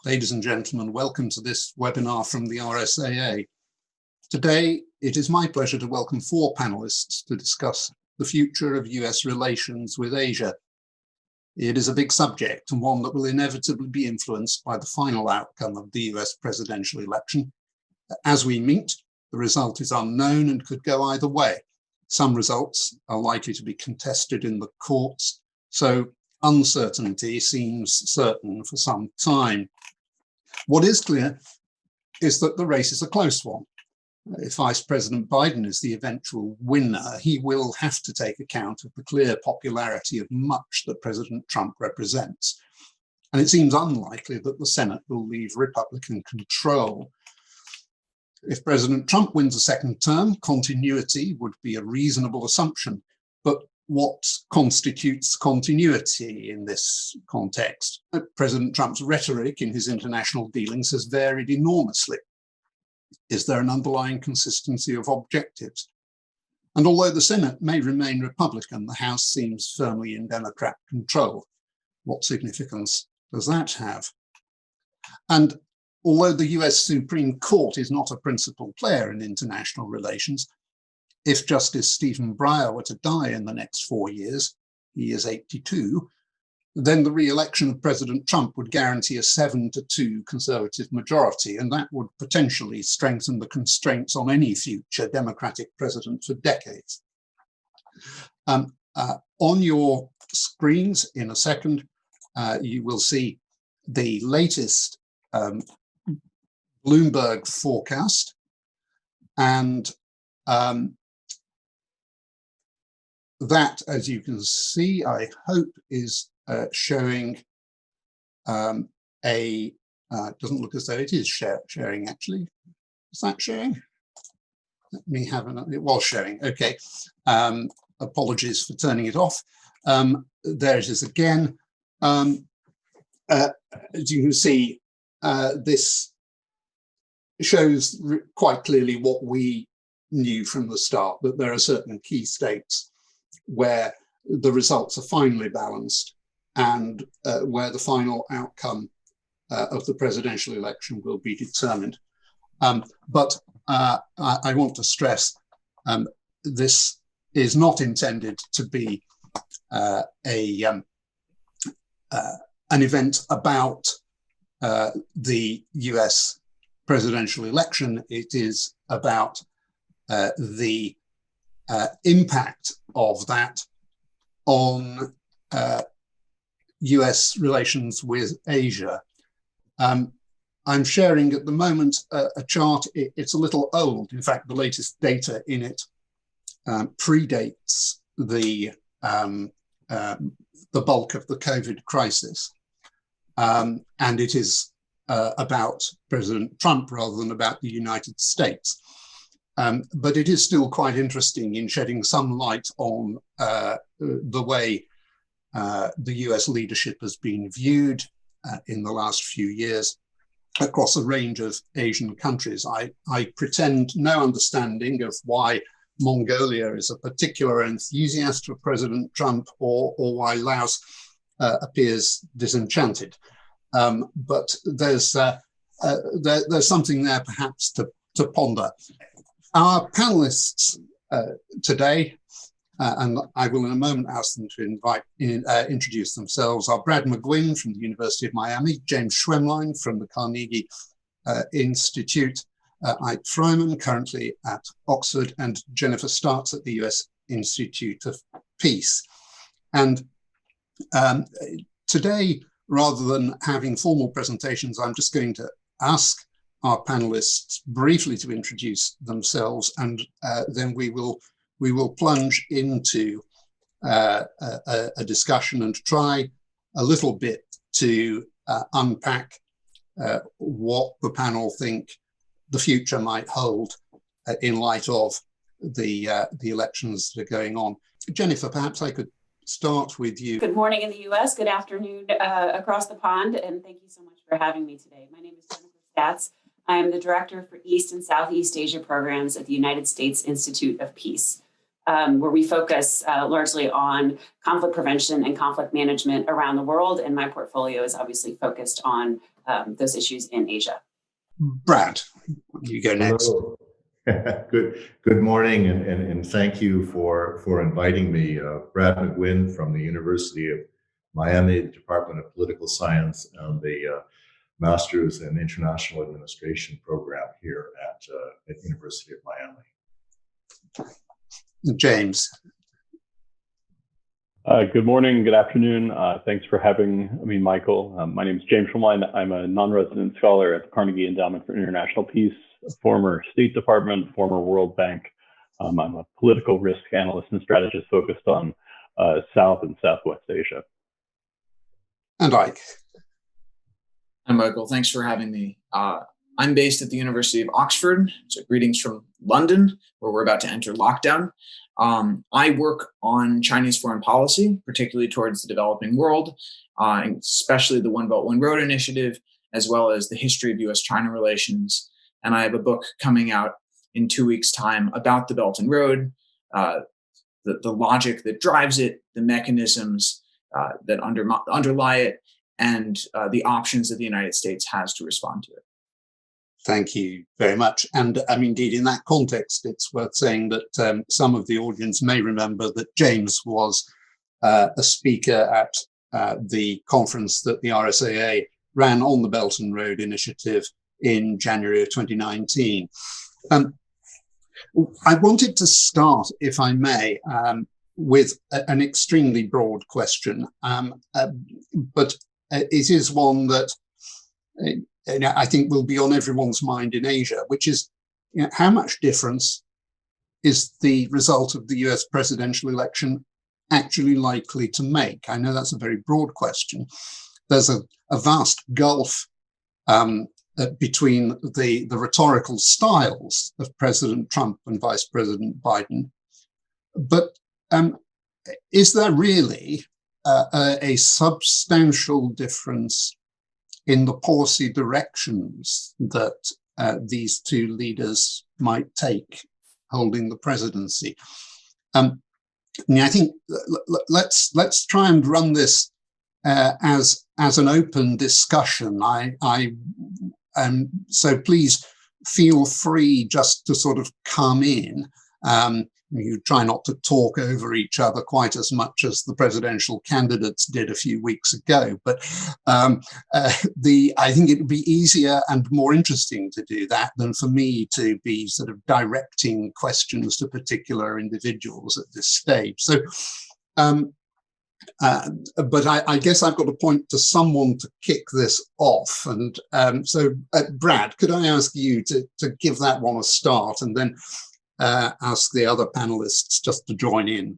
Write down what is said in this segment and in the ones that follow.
Ladies and gentlemen, welcome to this webinar from the RSAA. Today, it is my pleasure to welcome four panelists to discuss the future of US relations with Asia. It is a big subject and one that will inevitably be influenced by the final outcome of the US presidential election. As we meet, the result is unknown and could go either way. Some results are likely to be contested in the courts, so uncertainty seems certain for some time. What is clear is that the race is a close one. If Vice President Biden is the eventual winner, he will have to take account of the clear popularity of much that President Trump represents. And it seems unlikely that the Senate will leave Republican control. If President Trump wins a second term, continuity would be a reasonable assumption. But what constitutes continuity in this context? President Trump's rhetoric in his international dealings has varied enormously. Is there an underlying consistency of objectives? And although the Senate may remain Republican, the House seems firmly in Democrat control. What significance does that have? And although the US Supreme Court is not a principal player in international relations, if Justice Stephen Breyer were to die in the next 4 years, he is 82, then the re-election of President Trump would guarantee a 7-2 conservative majority, and that would potentially strengthen the constraints on any future Democratic president for decades. On your screens in a second, you will see the latest Bloomberg Forecast, and that, as you can see, I hope is showing doesn't look as though it is sharing actually. Is that sharing? Let me have it was sharing. Okay. Apologies for turning it off. There it is again. As you can see, this shows quite clearly what we knew from the start, that there are certain key states where the results are finely balanced and where the final outcome of the presidential election will be determined. But I want to stress this is not intended to be an event about the US presidential election. It is about the impact of that on US relations with Asia. I'm sharing at the moment a chart. It's a little old. In fact, the latest data in it predates the bulk of the COVID crisis. And it is about President Trump rather than about the United States. But it is still quite interesting in shedding some light on the way the US leadership has been viewed in the last few years across a range of Asian countries. I pretend no understanding of why Mongolia is a particular enthusiast for President Trump or why Laos appears disenchanted. But there's something there perhaps to ponder. Our panelists today, and I will in a moment ask them to introduce themselves, are Brad McGuinn from the University of Miami, James Schwemelin from the Carnegie Institute, Eyck Freymann, currently at Oxford, and Jennifer Staats at the US Institute of Peace. And today, rather than having formal presentations, I'm just going to ask our panelists briefly to introduce themselves, and then we will plunge into a discussion and try a little bit to unpack what the panel think the future might hold in light of the elections that are going on. Jennifer, perhaps I could start with you. Good morning in the US, good afternoon across the pond, and thank you so much for having me today. My name is Jennifer Staats. I am the Director for East and Southeast Asia Programs at the United States Institute of Peace. where we focus largely on conflict prevention and conflict management around the world. And my portfolio is obviously focused on those issues in Asia. Brad, you go next. Hello. Good morning, and thank you for inviting me. Brad McGuinn from the University of Miami, the Department of Political Science, and the Master's in International Administration program here at the University of Miami. James. Good morning, good afternoon. Thanks for having me, Michael. My name is James Schwemelin. I'm a non-resident scholar at the Carnegie Endowment for International Peace, former State Department, former World Bank. I'm a political risk analyst and strategist focused on South and Southwest Asia. And Eyck. Hi, Michael. Thanks for having me. I'm based at the University of Oxford, so greetings from London, where we're about to enter lockdown. I work on Chinese foreign policy, particularly towards the developing world, especially the One Belt, One Road initiative, as well as the history of US-China relations. And I have a book coming out in 2 weeks' time about the Belt and Road, the logic that drives it, the mechanisms that underlie it, and the options that the United States has to respond to it. Thank you very much. And indeed, in that context, it's worth saying that some of the audience may remember that James was a speaker at the conference that the RSAA ran on the Belt and Road Initiative in January of 2019. I wanted to start, if I may, with an extremely broad question, but it is one that I think will be on everyone's mind in Asia, which is, how much difference is the result of the US presidential election actually likely to make? I know that's a very broad question. There's a vast gulf between the rhetorical styles of President Trump and Vice President Biden. But is there really a substantial difference in the policy directions that these two leaders might take holding the presidency? I think let's try and run this as an open discussion. So please feel free just to sort of come in. You try not to talk over each other quite as much as the presidential candidates did a few weeks ago. But I think it would be easier and more interesting to do that than for me to be sort of directing questions to particular individuals at this stage. So, but I guess I've got to point to someone to kick this off. And so, Brad, could I ask you to give that one a start, and then ask the other panelists just to join in?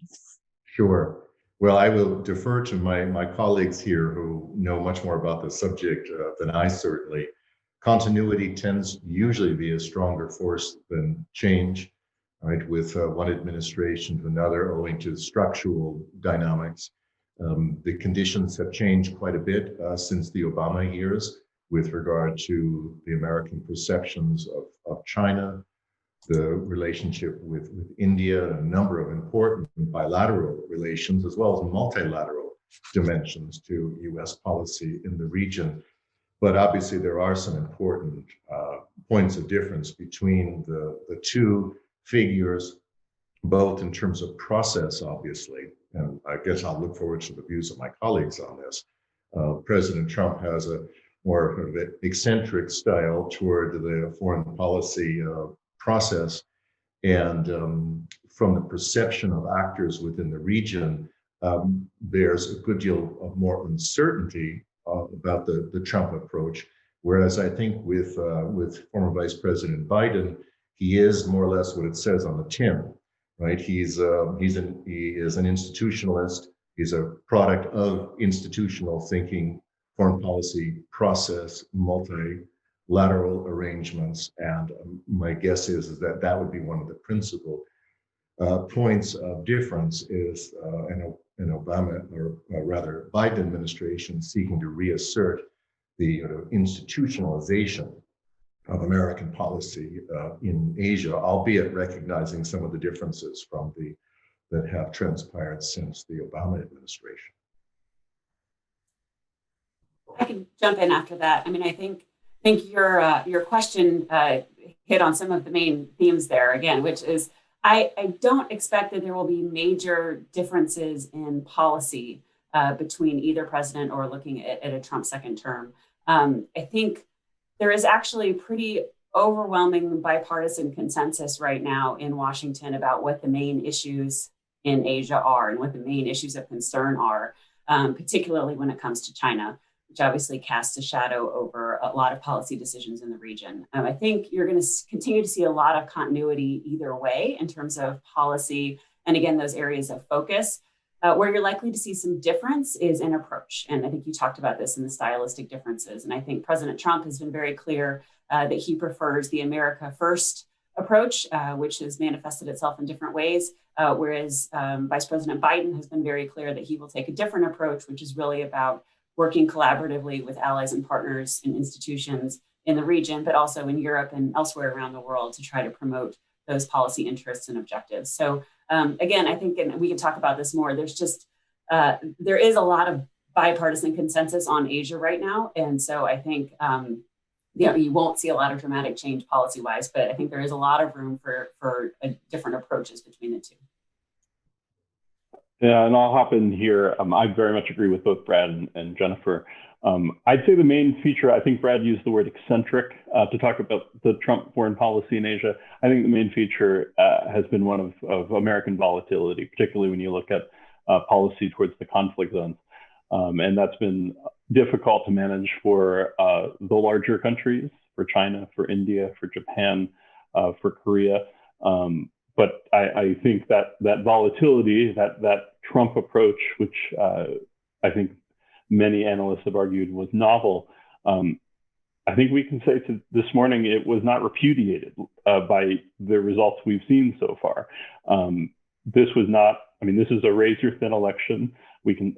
Sure. Well, I will defer to my colleagues here who know much more about the subject than I certainly. Continuity tends usually to be a stronger force than change, right? With one administration to another, owing to structural dynamics. The conditions have changed quite a bit since the Obama years with regard to the American perceptions of China, the relationship with India, a number of important bilateral relations, as well as multilateral dimensions to US policy in the region. But obviously there are some important points of difference between the two figures, both in terms of process, obviously, and I guess I'll look forward to the views of my colleagues on this. President Trump has a more eccentric style toward the foreign policy process, and from the perception of actors within the region, there's a good deal of more uncertainty about the Trump approach. Whereas I think with former Vice President Biden, he is more or less what it says on the tin, right? He is an institutionalist. He's a product of institutional thinking, foreign policy process, multilateral arrangements, and my guess is that that would be one of the principal points of difference is an Obama, or rather Biden administration, seeking to reassert the institutionalization of American policy in Asia, albeit recognizing some of the differences from the that have transpired since the Obama administration. I can jump in after that. I mean, I think your question hit on some of the main themes there again, which is I don't expect that there will be major differences in policy between either president or looking at a Trump second term. I think there is actually pretty overwhelming bipartisan consensus right now in Washington about what the main issues in Asia are and what the main issues of concern are, particularly when it comes to China, which obviously casts a shadow over a lot of policy decisions in the region. I think you're going to continue to see a lot of continuity either way in terms of policy and, again, those areas of focus. Where you're likely to see some difference is in approach. And I think you talked about this in the stylistic differences. And I think President Trump has been very clear that he prefers the America First approach, which has manifested itself in different ways, whereas Vice President Biden has been very clear that he will take a different approach, which is really about working collaboratively with allies and partners and institutions in the region, but also in Europe and elsewhere around the world to try to promote those policy interests and objectives. So again, I think, and we can talk about this more, there's just, there is a lot of bipartisan consensus on Asia right now. And so I think, you won't see a lot of dramatic change policy-wise, but I think there is a lot of room for different approaches between the two. Yeah, and I'll hop in here. I very much agree with both Brad and Jennifer. I'd say the main feature, I think Brad used the word eccentric to talk about the Trump foreign policy in Asia. I think the main feature has been one of American volatility, particularly when you look at policy towards the conflict zones. And that's been difficult to manage for the larger countries, for China, for India, for Japan, for Korea. But I think that volatility, that Trump approach, which I think many analysts have argued was novel, I think we can say this morning it was not repudiated by the results we've seen so far. This was not, I mean, this is a razor thin election. We can,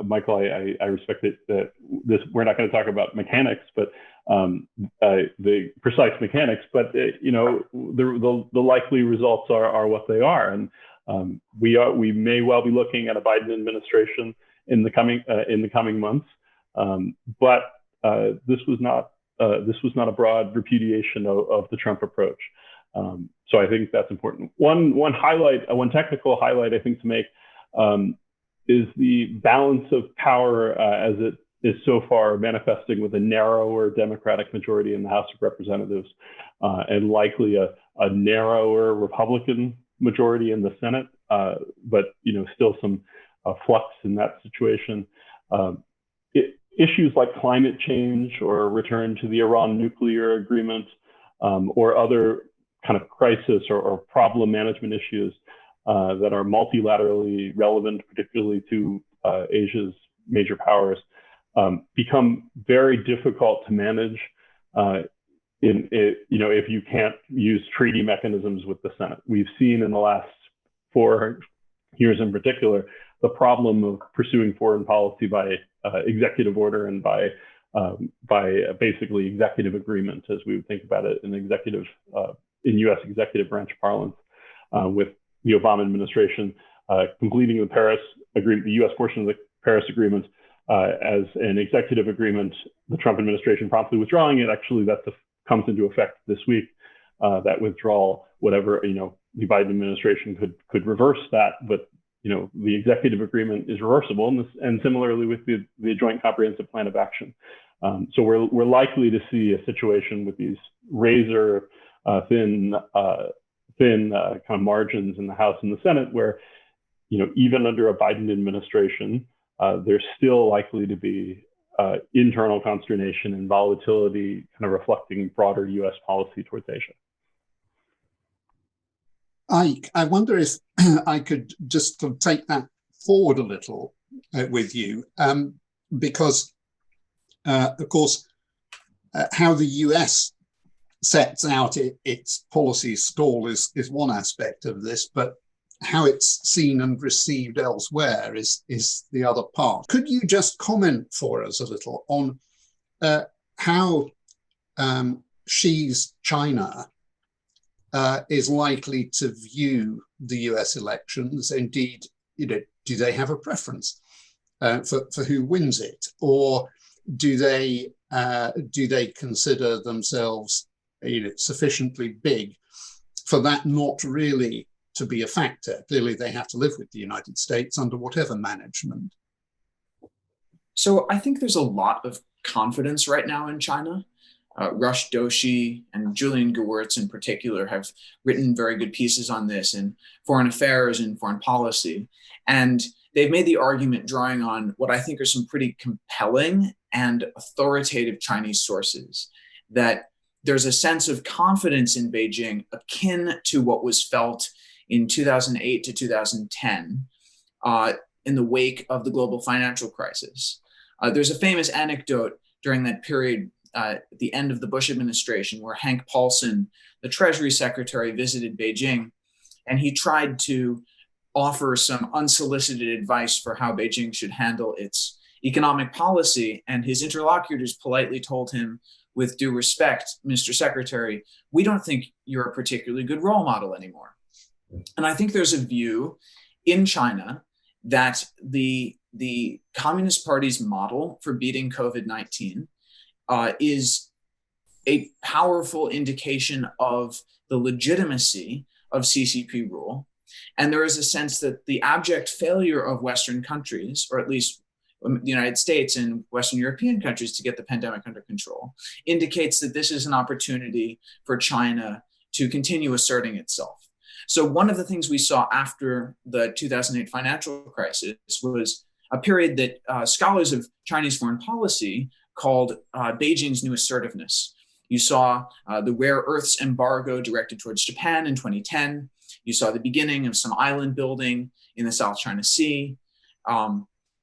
Michael, I respect that this, we're not going to talk about mechanics, but the precise mechanics, but the likely results are what they are, and we may well be looking at a Biden administration in the coming months, but this was not a broad repudiation of the Trump approach. So I think that's important. One technical highlight I think to make is the balance of power as it is so far manifesting with a narrower Democratic majority in the House of Representatives and likely a narrower Republican majority in the Senate, but still some flux in that situation. Issues like climate change or a return to the Iran nuclear agreement or other kind of crisis or problem management issues that are multilaterally relevant, particularly to Asia's major powers, become very difficult to manage if you can't use treaty mechanisms with the Senate. We've seen in the last 4 years in particular, the problem of pursuing foreign policy by executive order and by basically executive agreement, as we would think about it in U.S. executive branch parlance, with the Obama administration completing the Paris agreement, the U.S. portion of the Paris Agreement as an executive agreement, the Trump administration promptly withdrawing it. Actually, that comes into effect this week. That withdrawal, whatever, the Biden administration could reverse that, but the executive agreement is reversible, and similarly with the Joint Comprehensive Plan of Action. So we're likely to see a situation with these razor thin kind of margins in the House and the Senate, where even under a Biden administration, there's still likely to be internal consternation and volatility, kind of reflecting broader U.S. policy towards Asia. Eyck, I wonder if I could just take that forward a little with you, because, of course, how the US sets out its policy stall is one aspect of this, but how it's seen and received elsewhere is the other part. Could you just comment for us a little on how Xi's China is likely to view the US elections? Indeed, do they have a preference for who wins it, or do they consider themselves sufficiently big for that not really to be a factor? Clearly, they have to live with the United States under whatever management. So I think there's a lot of confidence right now in China. Rush Doshi and Julian Gewirtz in particular have written very good pieces on this in Foreign Affairs and Foreign Policy. And they've made the argument drawing on what I think are some pretty compelling and authoritative Chinese sources, that there's a sense of confidence in Beijing akin to what was felt in 2008 to 2010 in the wake of the global financial crisis. There's a famous anecdote during that period at the end of the Bush administration, where Hank Paulson, the Treasury Secretary, visited Beijing, and he tried to offer some unsolicited advice for how Beijing should handle its economic policy. And his interlocutors politely told him, with due respect, Mr. Secretary, we don't think you're a particularly good role model anymore. And I think there's a view in China that the Communist Party's model for beating COVID-19 is a powerful indication of the legitimacy of CCP rule. And there is a sense that the abject failure of Western countries, or at least the United States and Western European countries, to get the pandemic under control, indicates that this is an opportunity for China to continue asserting itself. So one of the things we saw after the 2008 financial crisis was a period that scholars of Chinese foreign policy called Beijing's new assertiveness. You saw the rare earths embargo directed towards Japan in 2010. You saw the beginning of some island building in the South China Sea.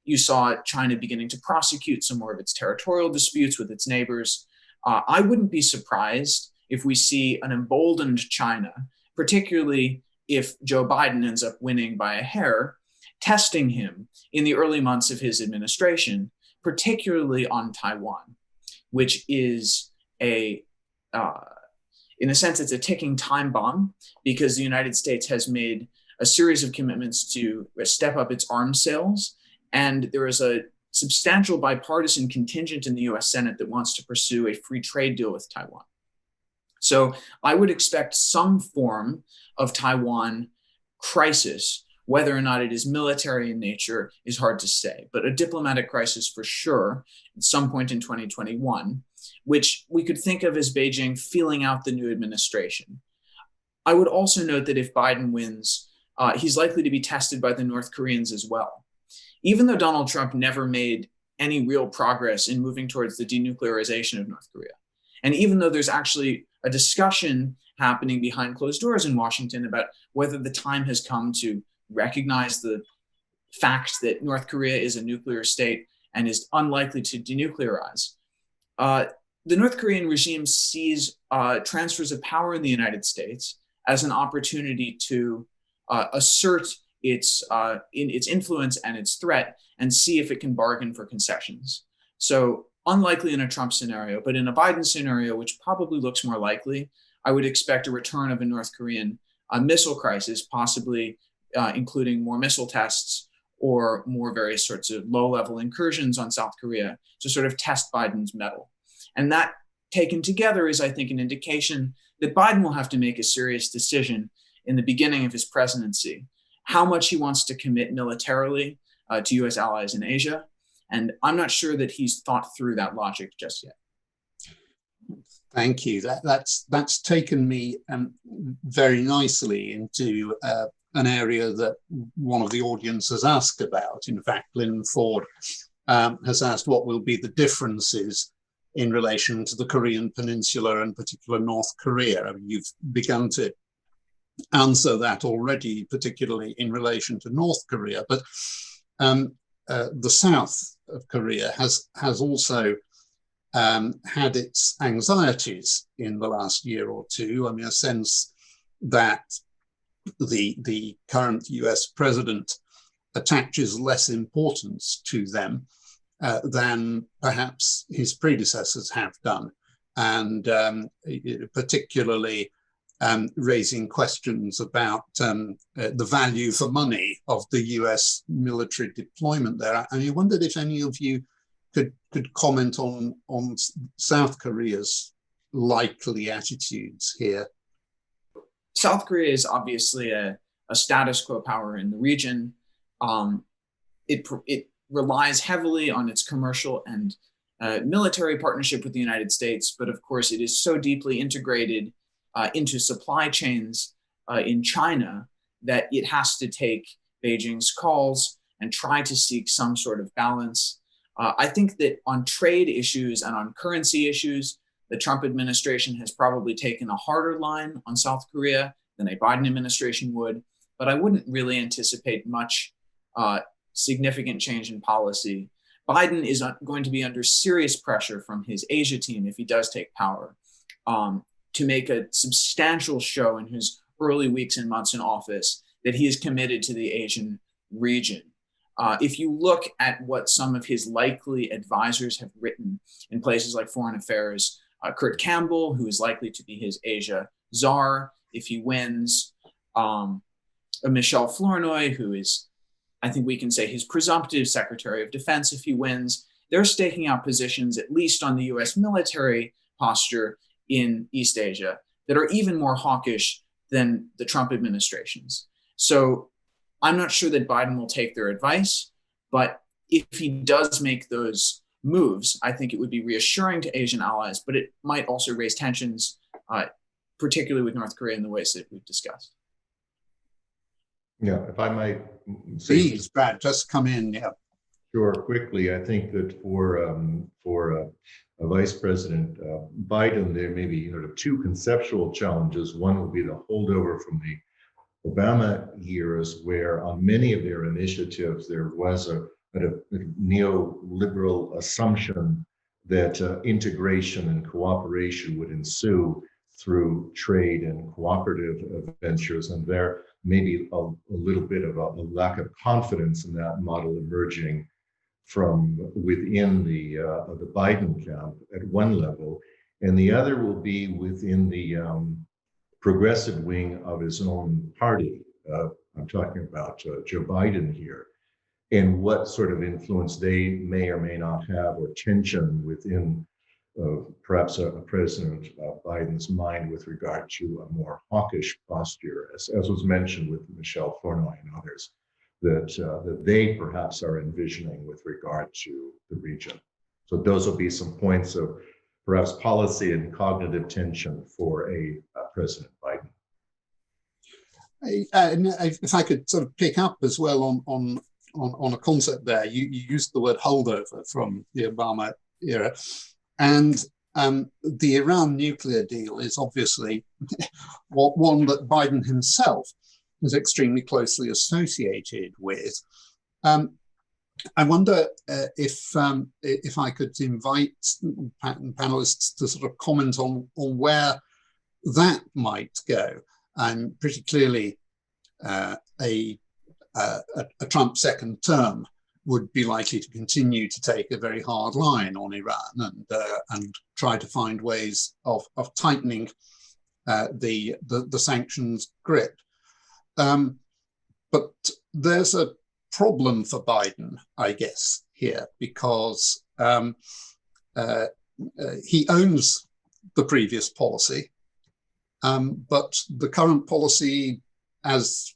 You saw China beginning to prosecute some more of its territorial disputes with its neighbors. I wouldn't be surprised if we see an emboldened China, particularly if Joe Biden ends up winning by a hair, testing him in the early months of his administration, particularly on Taiwan, which is in a sense, it's a ticking time bomb, because the United States has made a series of commitments to step up its arms sales. And there is a substantial bipartisan contingent in the US Senate that wants to pursue a free trade deal with Taiwan. So I would expect some form of Taiwan crisis. Whether or not it is military in nature is hard to say, but a diplomatic crisis for sure at some point in 2021, which we could think of as Beijing feeling out the new administration. I would also note that if Biden wins, he's likely to be tested by the North Koreans as well. Even though Donald Trump never made any real progress in moving towards the denuclearization of North Korea, and even though there's actually a discussion happening behind closed doors in Washington about whether the time has come to recognize the fact that North Korea is a nuclear state and is unlikely to denuclearize, the North Korean regime sees transfers of power in the United States as an opportunity to assert its influence and its threat, and see if it can bargain for concessions. So unlikely in a Trump scenario, but in a Biden scenario, which probably looks more likely, I would expect a return of a North Korean missile crisis, possibly including more missile tests or more various sorts of low-level incursions on South Korea to sort of test Biden's mettle. And that taken together is, I think, an indication that Biden will have to make a serious decision in the beginning of his presidency, how much he wants to commit militarily to US allies in Asia. And I'm not sure that he's thought through that logic just yet. Thank you. That's taken me very nicely into an area that one of the audience has asked about. In fact, Lynn Ford has asked what will be the differences in relation to the Korean Peninsula and particular North Korea. I mean, you've begun to answer that already, particularly in relation to North Korea, but the South of Korea has also had its anxieties in the last year or two. I mean, a sense that the current US president attaches less importance to them than perhaps his predecessors have done. And particularly raising questions about the value for money of the US military deployment there. I wondered if any of you could comment on South Korea's likely attitudes here. South Korea is obviously a status quo power in the region. It relies heavily on its commercial and military partnership with the United States, but of course it is so deeply integrated into supply chains in China that it has to take Beijing's calls and try to seek some sort of balance. I think that on trade issues and on currency issues, the Trump administration has probably taken a harder line on South Korea than a Biden administration would, but I wouldn't really anticipate much significant change in policy. Biden is going to be under serious pressure from his Asia team if he does take power to make a substantial show in his early weeks and months in office that he is committed to the Asian region. If you look at what some of his likely advisors have written in places like Foreign Affairs, Kurt Campbell, who is likely to be his Asia czar if he wins, Michelle Flournoy, who is, I think we can say, his presumptive Secretary of Defense if he wins, they're staking out positions, at least on the US military posture in East Asia, that are even more hawkish than the Trump administration's. So I'm not sure that Biden will take their advice, but if he does make those moves, I think it would be reassuring to Asian allies, but it might also raise tensions, particularly with North Korea in the ways that we've discussed. Yeah, if I might say, Please, Brad, just come in. Yeah. sure, quickly, I think that for a Vice President Biden, there may be two conceptual challenges. One will be the holdover from the Obama years, where on many of their initiatives, there was a neoliberal assumption that integration and cooperation would ensue through trade and cooperative ventures. And there may be a little bit of a lack of confidence in that model emerging from within the Biden camp at one level. And the other will be within the progressive wing of his own party. I'm talking about Joe Biden here, and what sort of influence they may or may not have, or tension within perhaps a President Biden's mind with regard to a more hawkish posture, as was mentioned with Michelle Flournoy and others, that they perhaps are envisioning with regard to the region. So those will be some points of perhaps policy and cognitive tension for a President Biden. If I could sort of pick up as well on a concept there, you used the word holdover from the Obama era, and the Iran nuclear deal is obviously one that Biden himself is extremely closely associated with. I wonder if I could invite panelists to sort of comment on where that might go. And pretty clearly, a Trump second term would be likely to continue to take a very hard line on Iran and try to find ways of tightening the sanctions grip. But there's a problem for Biden, I guess, here, because he owns the previous policy, but the current policy, as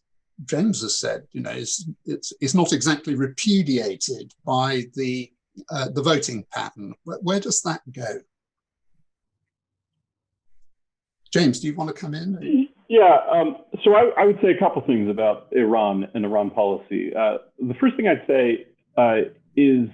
James has said, it's not exactly repudiated by the voting pattern. Where does that go? James, do you want to come in? Yeah, so I would say a couple things about Iran and Iran policy. The first thing I'd say is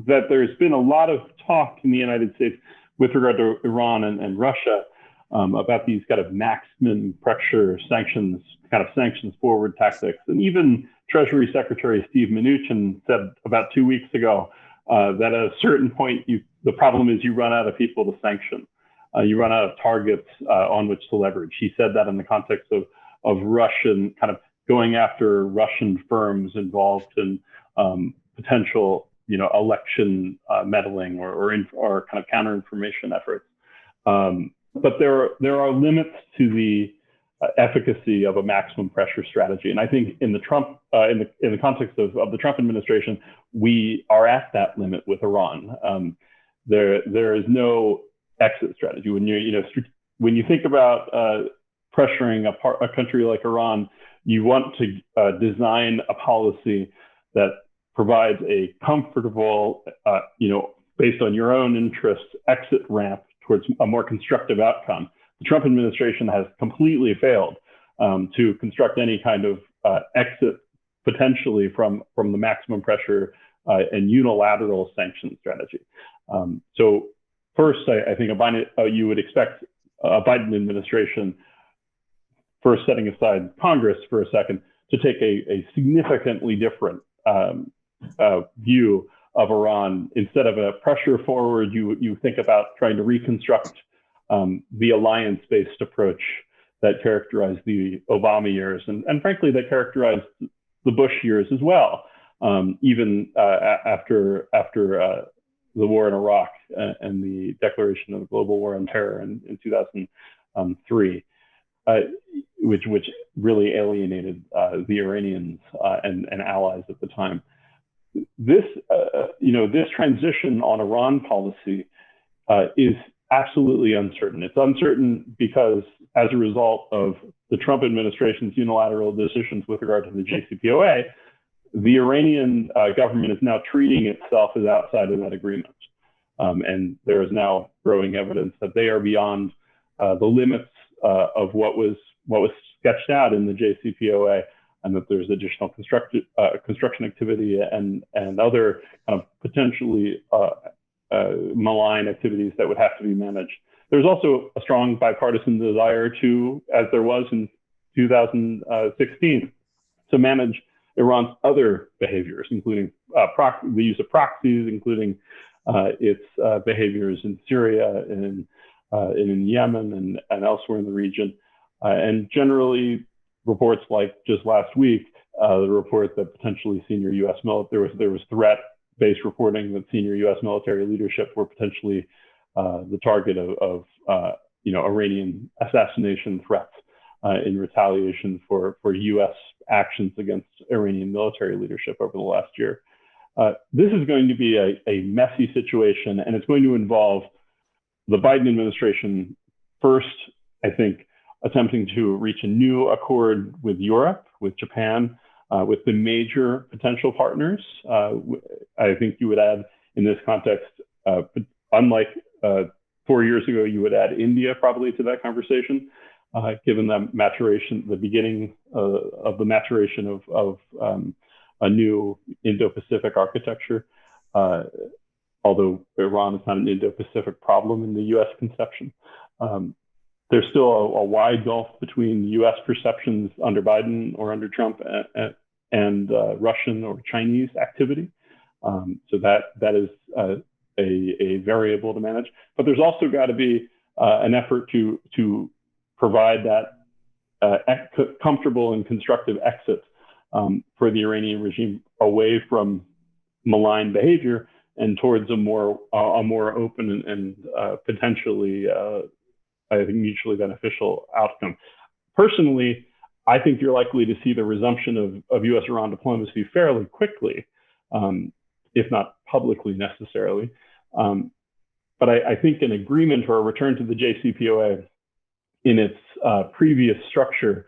that there's been a lot of talk in the United States with regard to Iran and Russia about these kind of maximum pressure sanctions, kind of sanctions forward tactics. And even Treasury Secretary Steve Mnuchin said about 2 weeks ago that at a certain point, the problem is you run out of people to sanction. You run out of targets on which to leverage. He said that in the context of Russian, kind of going after Russian firms involved in potential, election meddling or kind of counter-information efforts. But there are limits to the efficacy of a maximum pressure strategy. And I think in the Trump, in the context of the Trump administration, we are at that limit with Iran. There is no exit strategy. When you think about pressuring a country like Iran, you want to design a policy that provides a comfortable, based on your own interests, exit ramp towards a more constructive outcome. The Trump administration has completely failed to construct any kind of exit potentially from the maximum pressure and unilateral sanction strategy. So first, I think you would expect a Biden administration, first setting aside Congress for a second, to take a significantly different view of Iran. Instead of a pressure forward, you think about trying to reconstruct the alliance-based approach that characterized the Obama years, and frankly, that characterized the Bush years as well, even after the war in Iraq and the declaration of the global war on terror in 2003, which really alienated the Iranians and allies at the time. This transition on Iran policy is absolutely uncertain. It's uncertain because, as a result of the Trump administration's unilateral decisions with regard to the JCPOA, the Iranian government is now treating itself as outside of that agreement. And there is now growing evidence that they are beyond the limits of what was sketched out in the JCPOA, and that there's additional construction activity and other kind of potentially malign activities that would have to be managed. There's also a strong bipartisan desire to, as there was in 2016, to manage Iran's other behaviors, including the use of proxies, including its behaviors in Syria and in Yemen and elsewhere in the region. And generally, reports like just last week, the report that potentially senior U.S. there was threat-based reporting that senior U.S. military leadership were potentially the target of Iranian assassination threats in retaliation for U.S. actions against Iranian military leadership over the last year. This is going to be a messy situation, and it's going to involve the Biden administration first, I think, attempting to reach a new accord with Europe, with Japan, with the major potential partners. I think you would add in this context, unlike 4 years ago, you would add India probably to that conversation, given the maturation, the beginning of the maturation of a new Indo-Pacific architecture. Although Iran is not an Indo-Pacific problem in the US conception. There's still a wide gulf between U.S. perceptions under Biden or under Trump and Russian or Chinese activity. So that is a variable to manage. But there's also got to be an effort to provide that comfortable and constructive exit for the Iranian regime away from malign behavior and towards a more open and potentially I think mutually beneficial outcome. Personally, I think you're likely to see the resumption of U.S.-Iran diplomacy fairly quickly, if not publicly necessarily. But I think an agreement or a return to the JCPOA in its previous structure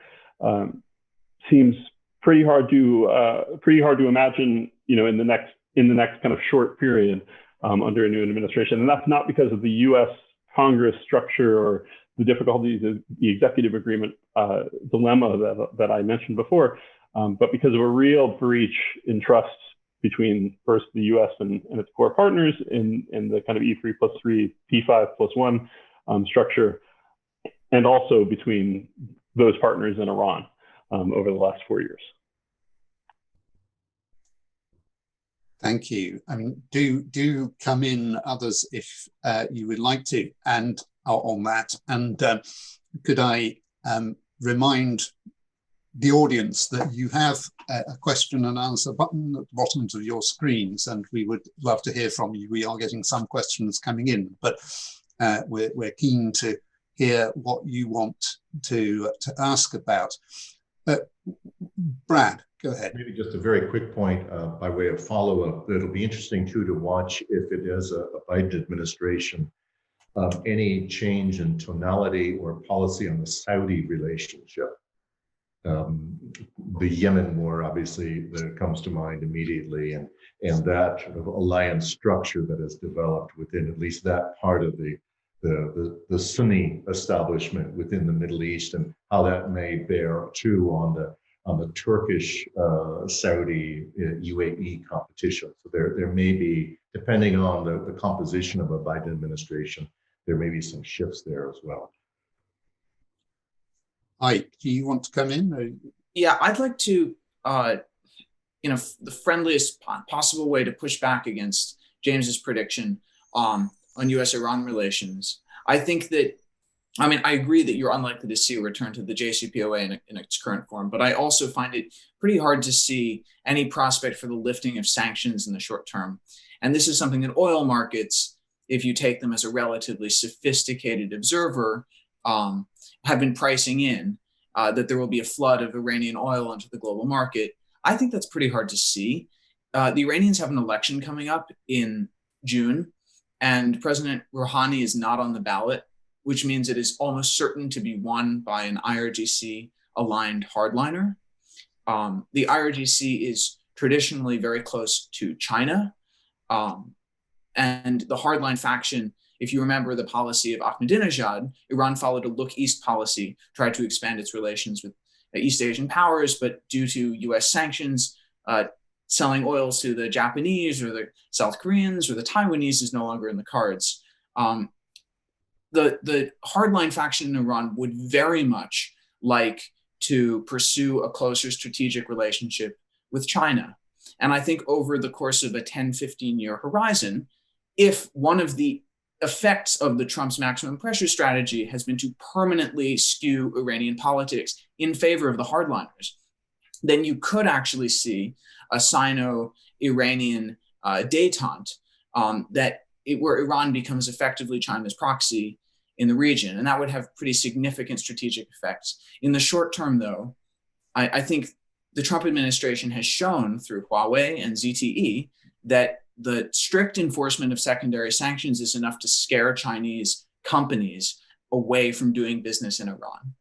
seems pretty hard to imagine, in the next kind of short period under a new administration. And that's not because of the U.S. Congress structure or the difficulties of the executive agreement dilemma that I mentioned before, but because of a real breach in trust between first the U.S. and its core partners in the kind of E3+3, P5+1 structure, and also between those partners in Iran over the last 4 years. Thank you. I mean, do come in, others, if you would like to, and on that. And could I remind the audience that you have a question and answer button at the bottoms of your screens, and we would love to hear from you. We are getting some questions coming in, but we're keen to hear what you want to ask about. Brad, go ahead. Maybe just a very quick point by way of follow-up. It'll be interesting too to watch if it is a Biden administration, any change in tonality or policy on the Saudi relationship. The Yemen war, obviously, that comes to mind immediately, and that sort of alliance structure that has developed within at least that part of the Sunni establishment within the Middle East, and how that may bear too on the Turkish Saudi UAE competition. So there may be, depending on the composition of a Biden administration, there may be some shifts there as well. Eyck, do you want to come in? Yeah, I'd like to, the friendliest possible way to push back against James's prediction on U.S.-Iran relations. I think that, I agree that you're unlikely to see a return to the JCPOA in its current form, but I also find it pretty hard to see any prospect for the lifting of sanctions in the short term. And this is something that oil markets, if you take them as a relatively sophisticated observer, have been pricing in, that there will be a flood of Iranian oil into the global market. I think that's pretty hard to see. The Iranians have an election coming up in June, and President Rouhani is not on the ballot, which means it is almost certain to be won by an IRGC-aligned hardliner. The IRGC is traditionally very close to China, and the hardline faction, if you remember the policy of Ahmadinejad, Iran followed a look east policy, tried to expand its relations with East Asian powers, but due to US sanctions, selling oils to the Japanese or the South Koreans or the Taiwanese is no longer in the cards. The hardline faction in Iran would very much like to pursue a closer strategic relationship with China. And I think over the course of a 10, 15-year horizon, if one of the effects of the Trump's maximum pressure strategy has been to permanently skew Iranian politics in favor of the hardliners, then you could actually see a Sino-Iranian détente where Iran becomes effectively China's proxy in the region. And that would have pretty significant strategic effects. In the short term, though, I think the Trump administration has shown through Huawei and ZTE that the strict enforcement of secondary sanctions is enough to scare Chinese companies away from doing business in Iran.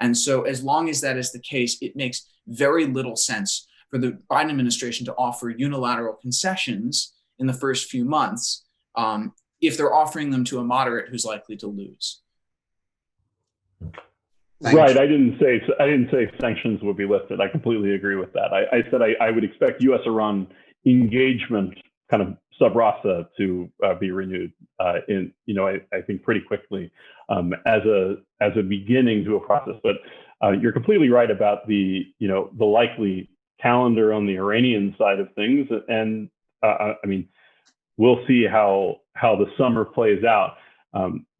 And so as long as that is the case, it makes very little sense for the Biden administration to offer unilateral concessions in the first few months if they're offering them to a moderate who's likely to lose. Right. I didn't say sanctions would be lifted. I completely agree with that. I said I would expect U.S.-Iran engagement kind of sub rasa to be renewed I think pretty quickly as a beginning to a process. But you're completely right about the likely calendar on the Iranian side of things, and we'll see how the summer plays out.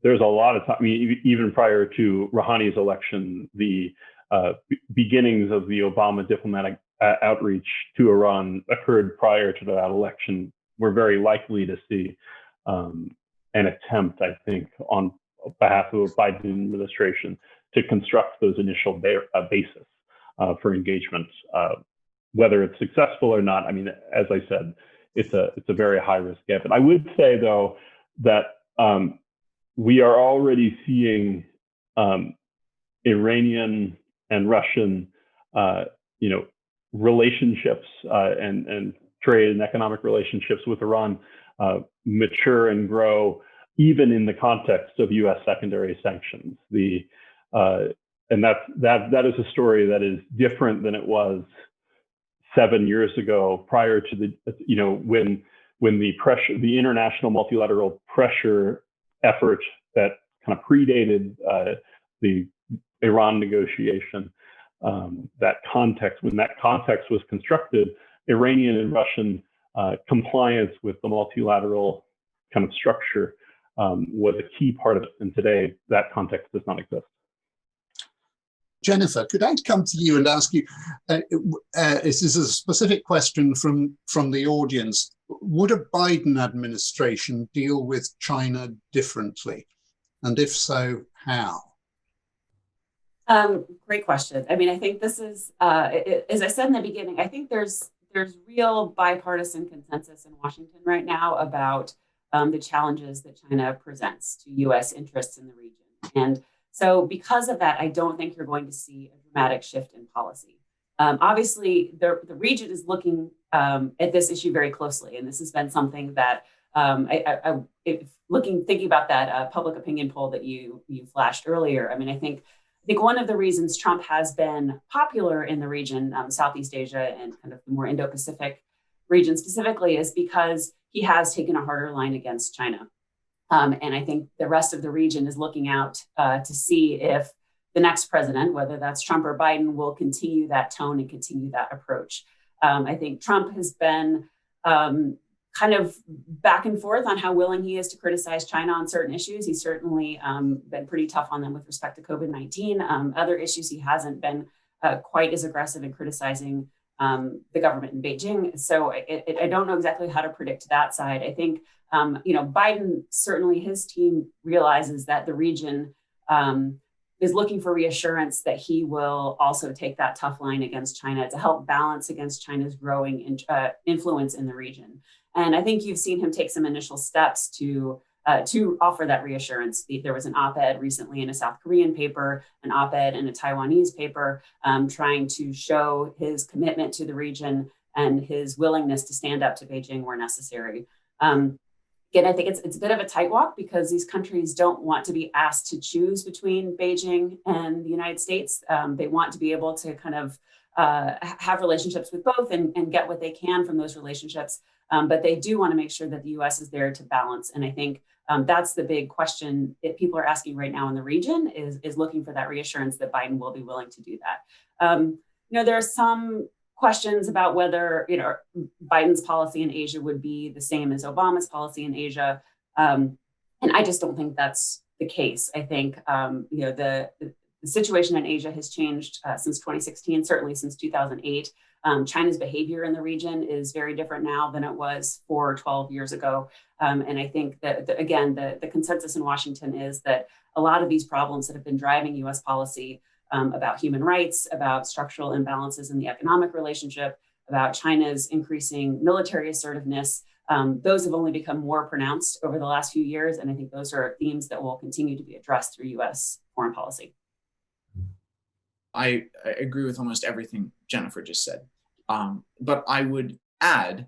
There's a lot of time. Even prior to Rouhani's election, the beginnings of the Obama diplomatic outreach to Iran occurred prior to that election. We're very likely to see an attempt, I think, on behalf of the Biden administration to construct those initial bases for engagement. Whether it's successful or not, as I said, it's a very high risk bet. But I would say, though, that we are already seeing Iranian and Russian, relationships and trade and economic relationships with Iran mature and grow, even in the context of U.S. secondary sanctions. And that is a story that is different than it was 7 years ago, prior to when the international multilateral pressure effort that kind of predated the Iran negotiation. When that context was constructed, Iranian and Russian compliance with the multilateral kind of structure was a key part of it. And today, that context does not exist. Jennifer, could I come to you and ask you, this is a specific question from the audience. Would a Biden administration deal with China differently? And if so, how? Great question. I mean, I think this is, as I said in the beginning, I think there's real bipartisan consensus in Washington right now about the challenges that China presents to U.S. interests in the region. And so because of that, I don't think you're going to see a dramatic shift in policy. Obviously, the region is looking at this issue very closely. And this has been something that thinking about that public opinion poll that you flashed earlier, I mean, I think one of the reasons Trump has been popular in the region, Southeast Asia and kind of the more Indo-Pacific region specifically, is because he has taken a harder line against China. And I think the rest of the region is looking out to see if the next president, whether that's Trump or Biden, will continue that tone and continue that approach. I think Trump has been kind of back and forth on how willing he is to criticize China on certain issues. He's certainly been pretty tough on them with respect to COVID-19. Other issues, he hasn't been quite as aggressive in criticizing the government in Beijing. So I don't know exactly how to predict that side. I think, Biden, certainly his team realizes that the region is looking for reassurance that he will also take that tough line against China to help balance against China's growing influence in the region. And I think you've seen him take some initial steps to offer that reassurance. There was an op-ed recently in a South Korean paper, an op-ed in a Taiwanese paper, trying to show his commitment to the region and his willingness to stand up to Beijing where necessary. Again, I think it's a bit of a tight walk because these countries don't want to be asked to choose between Beijing and the United States. They want to be able to kind of have relationships with both and get what they can from those relationships. But they do want to make sure that the U.S. is there to balance. And I think that's the big question that people are asking right now in the region is looking for that reassurance that Biden will be willing to do that. There are some questions about whether Biden's policy in Asia would be the same as Obama's policy in Asia. And I just don't think that's the case. I think the situation in Asia has changed since 2016, certainly since 2008. China's behavior in the region is very different now than it was 4 or 12 years ago. And I think that, the consensus in Washington is that a lot of these problems that have been driving U.S. policy about human rights, about structural imbalances in the economic relationship, about China's increasing military assertiveness, those have only become more pronounced over the last few years. And I think those are themes that will continue to be addressed through U.S. foreign policy. I agree with almost everything Jennifer just said. But I would add,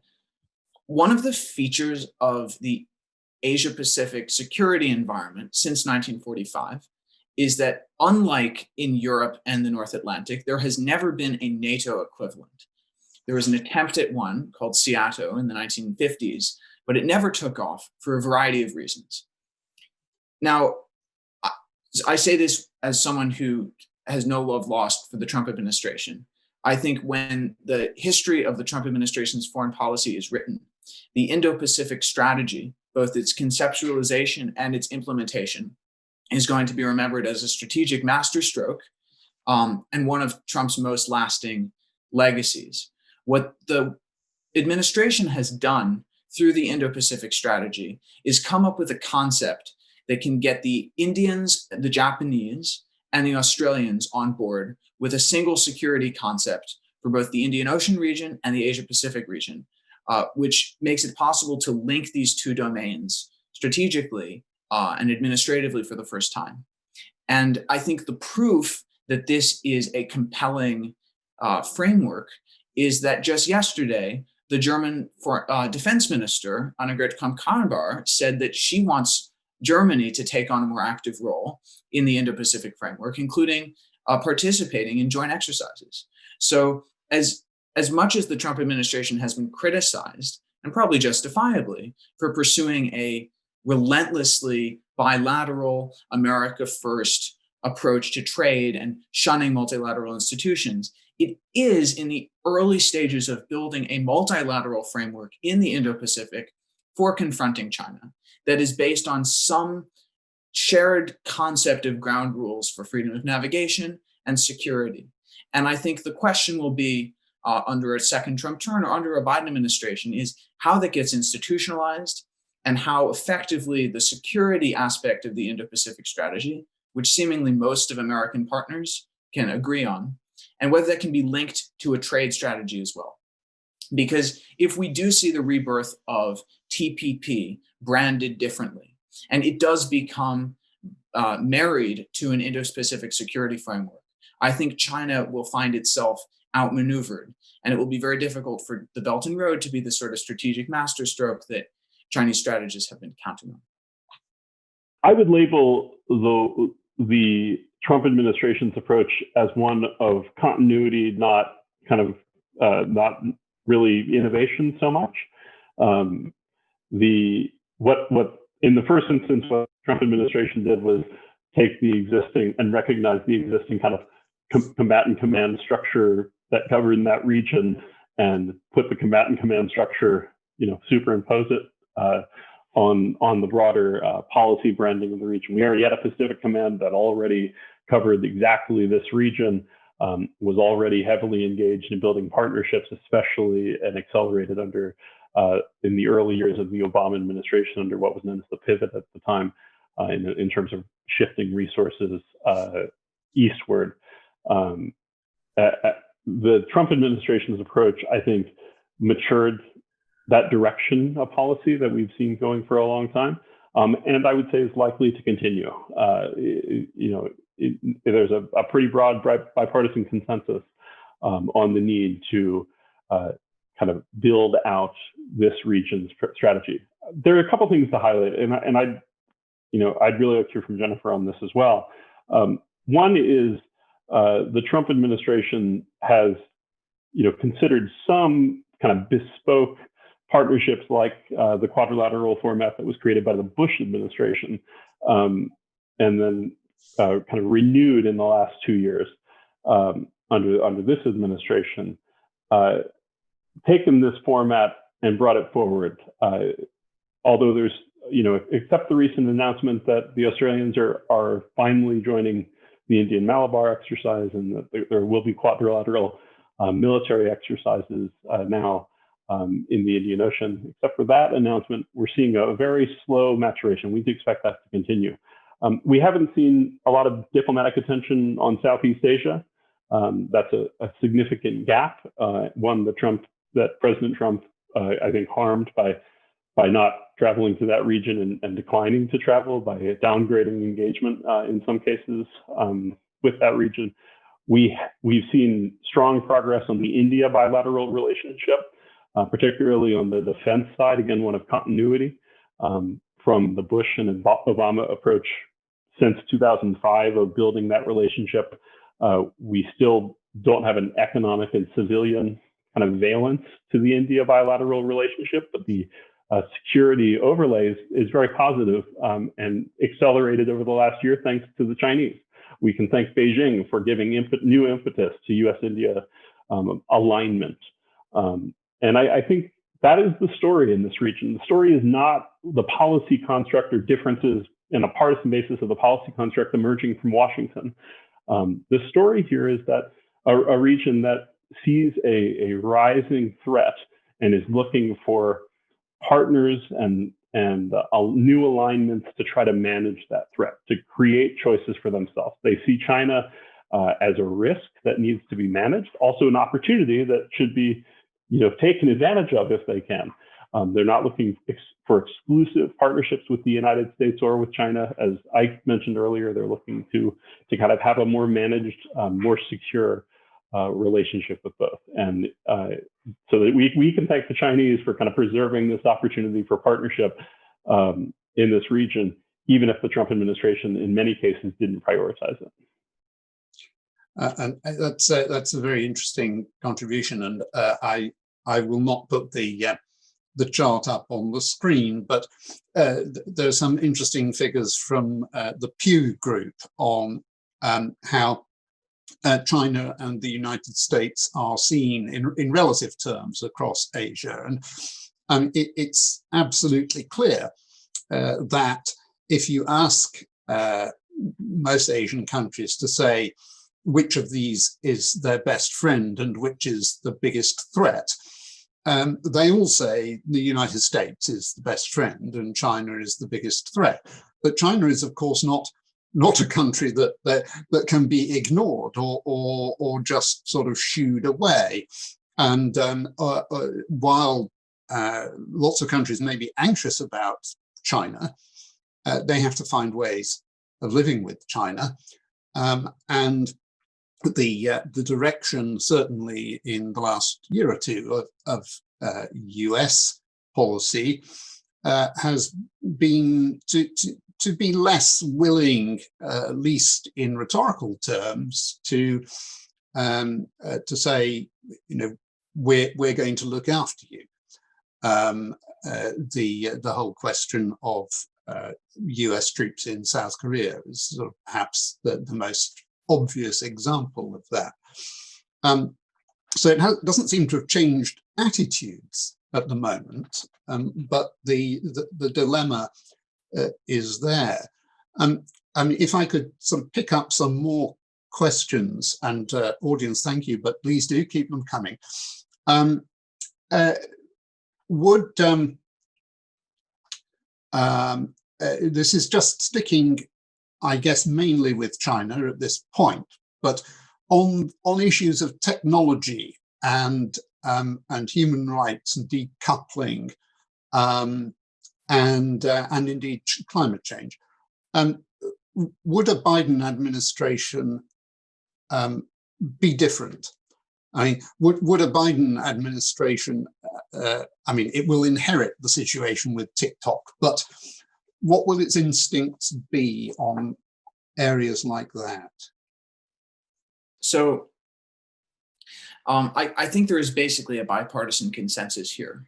one of the features of the Asia-Pacific security environment since 1945 is that, unlike in Europe and the North Atlantic, there has never been a NATO equivalent. There was an attempt at one called SEATO in the 1950s, but it never took off for a variety of reasons. Now, I say this as someone who has no love lost for the Trump administration. I think when the history of the Trump administration's foreign policy is written, the Indo-Pacific strategy, both its conceptualization and its implementation, is going to be remembered as a strategic masterstroke and one of Trump's most lasting legacies. What the administration has done through the Indo-Pacific strategy is come up with a concept that can get the Indians, the Japanese, and the Australians on board with a single security concept for both the Indian Ocean region and the Asia-Pacific region, which makes it possible to link these two domains strategically and administratively for the first time. And I think the proof that this is a compelling framework is that just yesterday, the German defense minister, Annegret Kramp-Karrenbauer, said that she wants Germany to take on a more active role in the Indo-Pacific framework, including participating in joint exercises. So as much as the Trump administration has been criticized, and probably justifiably, for pursuing a relentlessly bilateral, America first approach to trade and shunning multilateral institutions, it is in the early stages of building a multilateral framework in the Indo-Pacific for confronting China that is based on some shared concept of ground rules for freedom of navigation and security. And I think the question will be, under a second Trump term or under a Biden administration, is how that gets institutionalized and how effectively the security aspect of the Indo-Pacific strategy, which seemingly most of American partners can agree on, and whether that can be linked to a trade strategy as well. Because if we do see the rebirth of TPP branded differently, and it does become married to an Indo-Pacific security framework, I think China will find itself outmaneuvered, and it will be very difficult for the Belt and Road to be the sort of strategic masterstroke that Chinese strategists have been counting on. I would label the Trump administration's approach as one of continuity, not kind of not really innovation so much. What in the first instance, what the Trump administration did was take the existing and recognize the existing kind of combatant command structure that governed that region and put the combatant command structure, superimpose it on the broader policy branding of the region. We already had a Pacific Command that already covered exactly this region, was already heavily engaged in building partnerships, especially and accelerated under in the early years of the Obama administration under what was known as the pivot at the time, in terms of shifting resources eastward. The Trump administration's approach, I think, matured that direction of policy that we've seen going for a long time, and I would say is likely to continue. There's a pretty broad bipartisan consensus on the need to kind of build out this region's strategy. There are a couple things to highlight, and I'd really like to hear from Jennifer on this as well. One is the Trump administration has, considered some kind of bespoke partnerships like the quadrilateral format that was created by the Bush administration, and then kind of renewed in the last 2 years under this administration, taken this format and brought it forward. Although there's, except the recent announcement that the Australians are finally joining the Indian Malabar exercise, and that there will be quadrilateral military exercises now in the Indian Ocean. Except for that announcement, we're seeing a very slow maturation. We do expect that to continue. We haven't seen a lot of diplomatic attention on Southeast Asia. That's a significant gap, one that President Trump, I think, harmed by not traveling to that region and declining to travel, by downgrading engagement in some cases with that region. We've seen strong progress on the India bilateral relationship, particularly on the defense side, again, one of continuity from the Bush and Obama approach since 2005 of building that relationship. We still don't have an economic and civilian kind of valence to the India bilateral relationship, but the security overlays is very positive and accelerated over the last year thanks to the Chinese. We can thank Beijing for giving new impetus to U.S.-India alignment. And I think that is the story in this region. The story is not the policy construct or differences in a partisan basis of the policy construct emerging from Washington. The story here is that a region that sees a rising threat and is looking for partners and new alignments to try to manage that threat, to create choices for themselves. They see China as a risk that needs to be managed, also an opportunity that should be taken advantage of if they can. They're not looking for exclusive partnerships with the United States or with China. As Eyck mentioned earlier, they're looking to kind of have a more managed, more secure relationship with both. And so that we can thank the Chinese for kind of preserving this opportunity for partnership in this region, even if the Trump administration in many cases didn't prioritize it. And that's a very interesting contribution, and I will not put the chart up on the screen, but there are some interesting figures from the Pew Group on how China and the United States are seen in relative terms across Asia, and it's absolutely clear that if you ask most Asian countries to say which of these is their best friend and which is the biggest threat, they all say the United States is the best friend and China is the biggest threat. But China is, of course, not a country that can be ignored or just sort of shooed away. And while lots of countries may be anxious about China, they have to find ways of living with China. And the direction, certainly in the last year or two, of US policy has been to be less willing, at least in rhetorical terms, to say, we're going to look after you. The whole question of US troops in South Korea is sort of perhaps the most obvious example of that. So it doesn't seem to have changed attitudes at the moment, but the dilemma is there. If I could sort of pick up some more questions, and audience, thank you, but please do keep them coming. This is just sticking, I guess, mainly with China at this point, but on issues of technology and human rights and decoupling, and indeed climate change, would a Biden administration be different? I mean, would a Biden administration, it will inherit the situation with TikTok, but what will its instincts be on areas like that? So I think there is basically a bipartisan consensus here.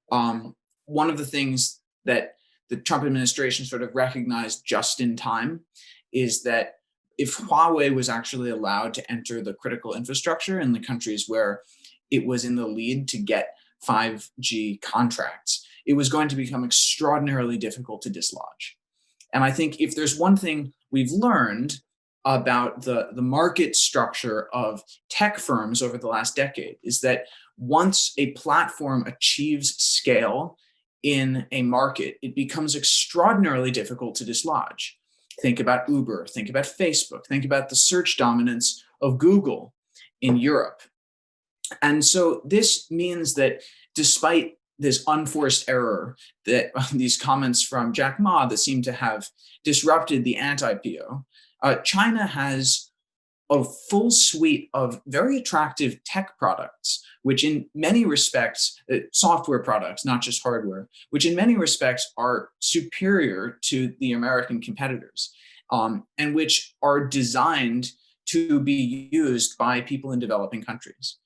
One of the things that the Trump administration sort of recognized just in time is that if Huawei was actually allowed to enter the critical infrastructure in the countries where it was in the lead to get 5G contracts, it was going to become extraordinarily difficult to dislodge. And I think if there's one thing we've learned about the market structure of tech firms over the last decade is that once a platform achieves scale in a market, it becomes extraordinarily difficult to dislodge. Think about Uber, think about Facebook, think about the search dominance of Google in Europe. And so this means that despite this unforced error, that these comments from Jack Ma that seem to have disrupted the anti-PO, China has a full suite of very attractive tech products, which in many respects, software products, not just hardware, which in many respects are superior to the American competitors, and which are designed to be used by people in developing countries.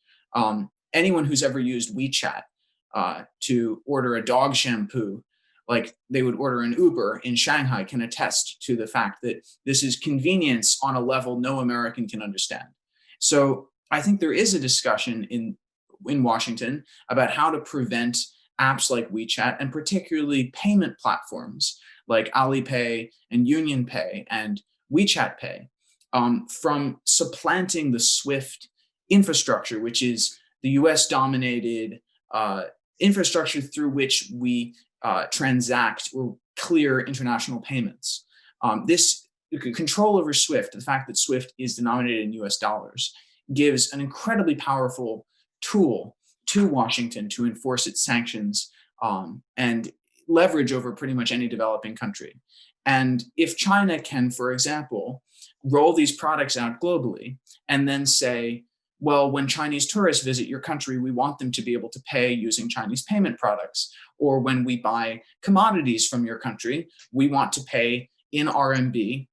Anyone who's ever used WeChat to order a dog shampoo, like they would order an Uber in Shanghai, can attest to the fact that this is convenience on a level no American can understand. So I think there is a discussion in Washington about how to prevent apps like WeChat, and particularly payment platforms like Alipay and UnionPay and WeChat Pay, from supplanting the SWIFT infrastructure, which is the US-dominated infrastructure through which we transact or clear international payments. This control over SWIFT, the fact that SWIFT is denominated in US dollars, gives an incredibly powerful tool to Washington to enforce its sanctions and leverage over pretty much any developing country. And if China can, for example, roll these products out globally and then say, well, when Chinese tourists visit your country, we want them to be able to pay using Chinese payment products. Or when we buy commodities from your country, we want to pay in RMB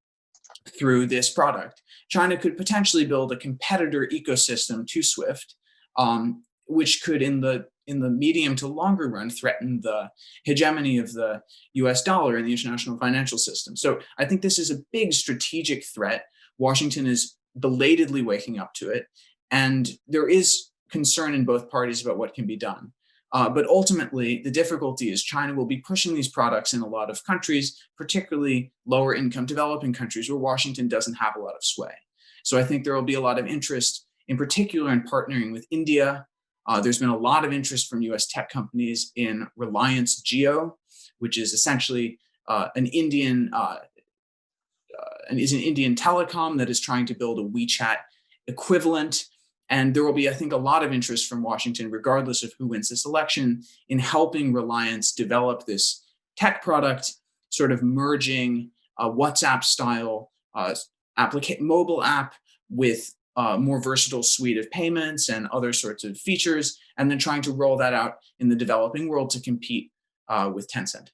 through this product. China could potentially build a competitor ecosystem to SWIFT, which could, in the medium to longer run, threaten the hegemony of the US dollar in the international financial system. So I think this is a big strategic threat. Washington is belatedly waking up to it. And there is concern in both parties about what can be done. But ultimately, the difficulty is China will be pushing these products in a lot of countries, particularly lower income developing countries where Washington doesn't have a lot of sway. So I think there will be a lot of interest, in particular in partnering with India, There's been a lot of interest from US tech companies in Reliance Jio, which is essentially an Indian telecom that is trying to build a WeChat equivalent. And there will be, I think, a lot of interest from Washington, regardless of who wins this election, in helping Reliance develop this tech product, sort of merging a WhatsApp-style mobile app with a more versatile suite of payments and other sorts of features, and then trying to roll that out in the developing world to compete with Tencent.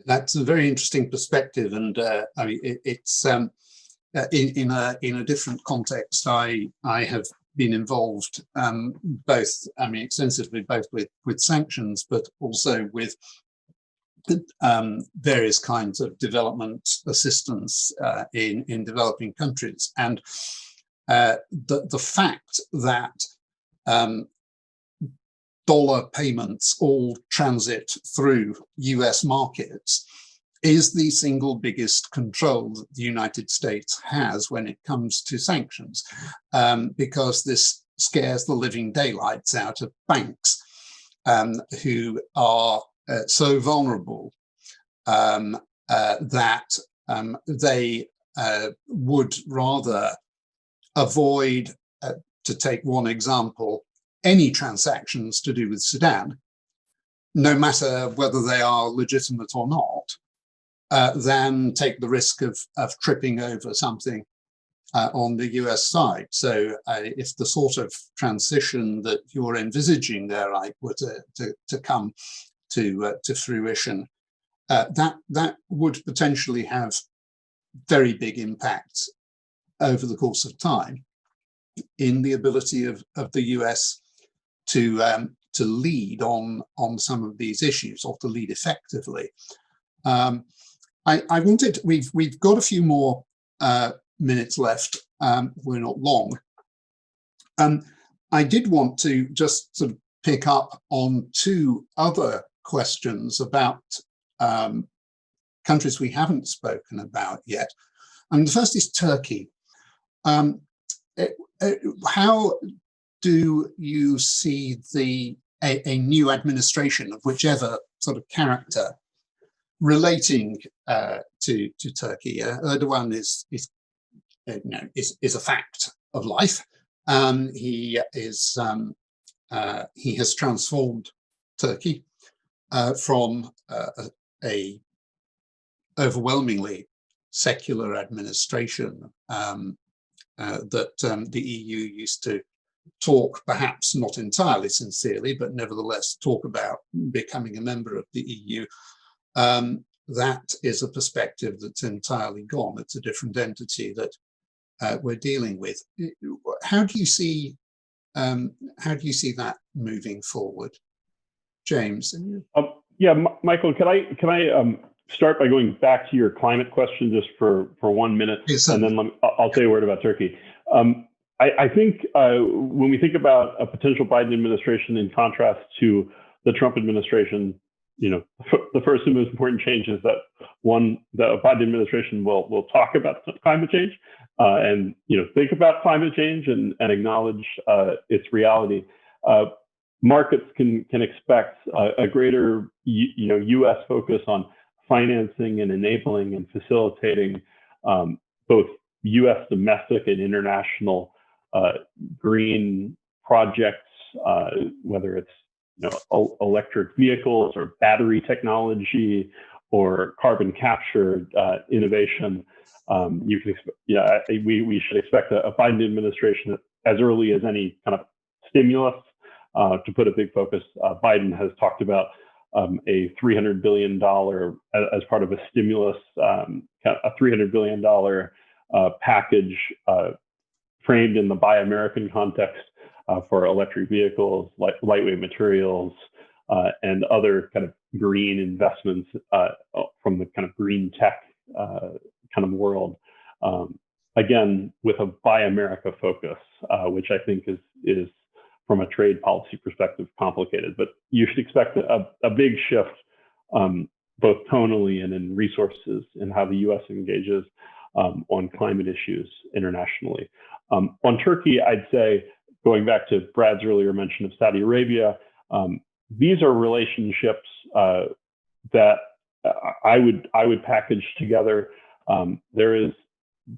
That's a very interesting perspective, and I mean, it's in a different context. I have been involved both, I mean, extensively, both with sanctions, but also with various kinds of development assistance in developing countries, and the fact that dollar payments all transit through US markets is the single biggest control that the United States has when it comes to sanctions, because this scares the living daylights out of banks who are so vulnerable that they would rather avoid, to take one example, any transactions to do with Sudan, no matter whether they are legitimate or not, than take the risk of tripping over something on the US side. So if the sort of transition that you're envisaging there, Eyck, were to come to fruition, that would potentially have very big impacts over the course of time in the ability of the US to lead on some of these issues, or to lead effectively. I wanted, we've got a few more minutes left. We're not long. I did want to just sort of pick up on two other questions about countries we haven't spoken about yet. I mean, the first is Turkey. How do you see a new administration of whichever sort of character relating to Turkey? Erdogan is a fact of life. He has transformed Turkey from a overwhelmingly secular administration that the EU used to talk, perhaps not entirely sincerely, but nevertheless talk about becoming a member of the EU. That is a perspective that's entirely gone. It's a different entity that we're dealing with. How do you see that moving forward, James? Yeah, Michael, can I start by going back to your climate question just for 1 minute, yes, and then I'll say a word about Turkey. I think when we think about a potential Biden administration in contrast to the Trump administration, the first and most important change is that the Biden administration will talk about climate change and think about climate change and acknowledge its reality. Markets can expect a greater U.S. focus on financing and enabling and facilitating both U.S. domestic and international green projects, whether it's electric vehicles or battery technology or carbon capture innovation. We should expect a Biden administration as early as any kind of stimulus to put a big focus. Biden has talked about a $300 billion as part of a stimulus, a $300 billion package framed in the Buy American context for electric vehicles, lightweight materials, and other kind of green investments from the kind of green tech kind of world. Again, with a Buy America focus, which I think is from a trade policy perspective complicated, but you should expect a big shift, both tonally and in resources, in how the U.S. engages on climate issues internationally. On Turkey, I'd say going back to Brad's earlier mention of Saudi Arabia, these are relationships that I would package together. There is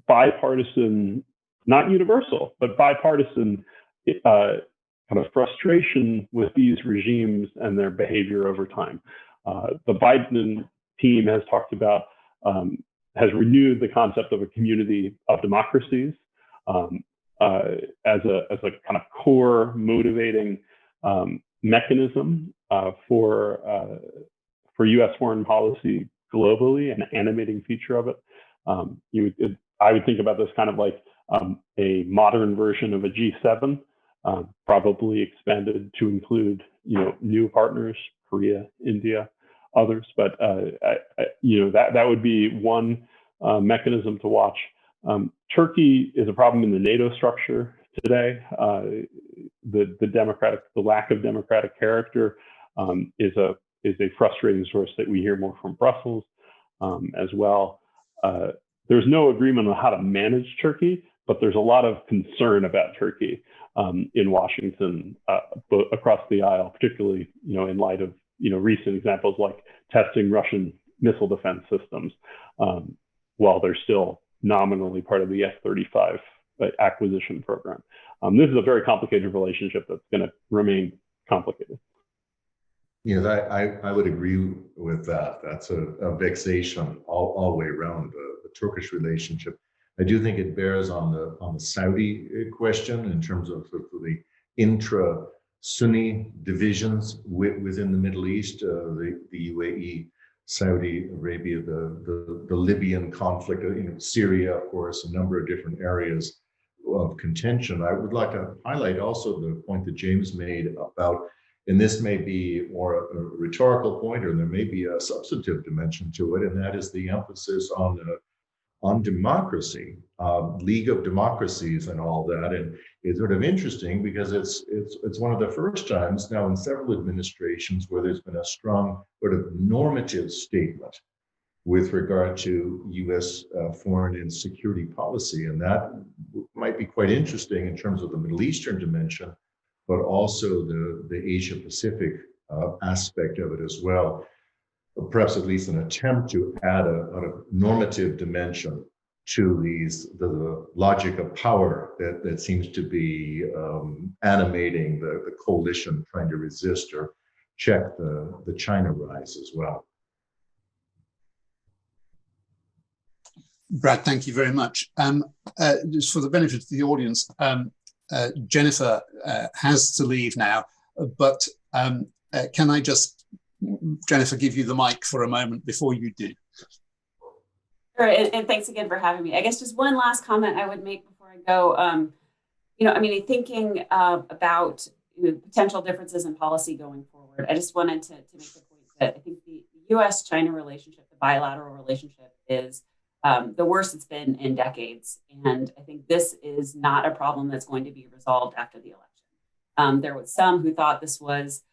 bipartisan, not universal, but bipartisan kind of frustration with these regimes and their behavior over time. The Biden team has talked about, has renewed the concept of a community of democracies as a kind of core motivating mechanism for U.S. foreign policy globally, an animating feature of it. I would think about this kind of like a modern version of a G7, probably expanded to include, new partners, Korea, India, others. But that would be one mechanism to watch. Turkey is a problem in the NATO structure today. The lack of democratic character is a frustrating source that we hear more from Brussels as well. There's no agreement on how to manage Turkey, but there's a lot of concern about Turkey in Washington, across the aisle, particularly in light of recent examples like testing Russian missile defense systems, while they're still nominally part of the F-35 acquisition program. This is a very complicated relationship that's going to remain complicated. I would agree with that. That's a vexation all the way around the Turkish relationship. I do think it bears on the Saudi question in terms of the intra-Sunni divisions within the Middle East, the UAE, Saudi Arabia, the Libyan conflict, Syria, of course, a number of different areas of contention. I would like to highlight also the point that James made about, and this may be more a rhetorical point, or there may be a substantive dimension to it, and that is the emphasis on democracy, League of Democracies and all that. And it's sort of interesting because it's one of the first times now in several administrations where there's been a strong sort of normative statement with regard to U.S. foreign and security policy. And that might be quite interesting in terms of the Middle Eastern dimension, but also the Asia Pacific aspect of it as well. Perhaps at least an attempt to add a normative dimension to the logic of power that seems to be animating the coalition trying to resist or check the China rise as well. Brad, thank you very much. Just for the benefit of the audience, Jennifer has to leave now, but can I just, Jennifer, give you the mic for a moment before you do? Sure, and thanks again for having me. I guess just one last comment I would make before I go. Thinking about potential differences in policy going forward, I just wanted to make the point that I think the U.S.-China relationship, the bilateral relationship, is the worst it's been in decades. And I think this is not a problem that's going to be resolved after the election. There was some who thought this was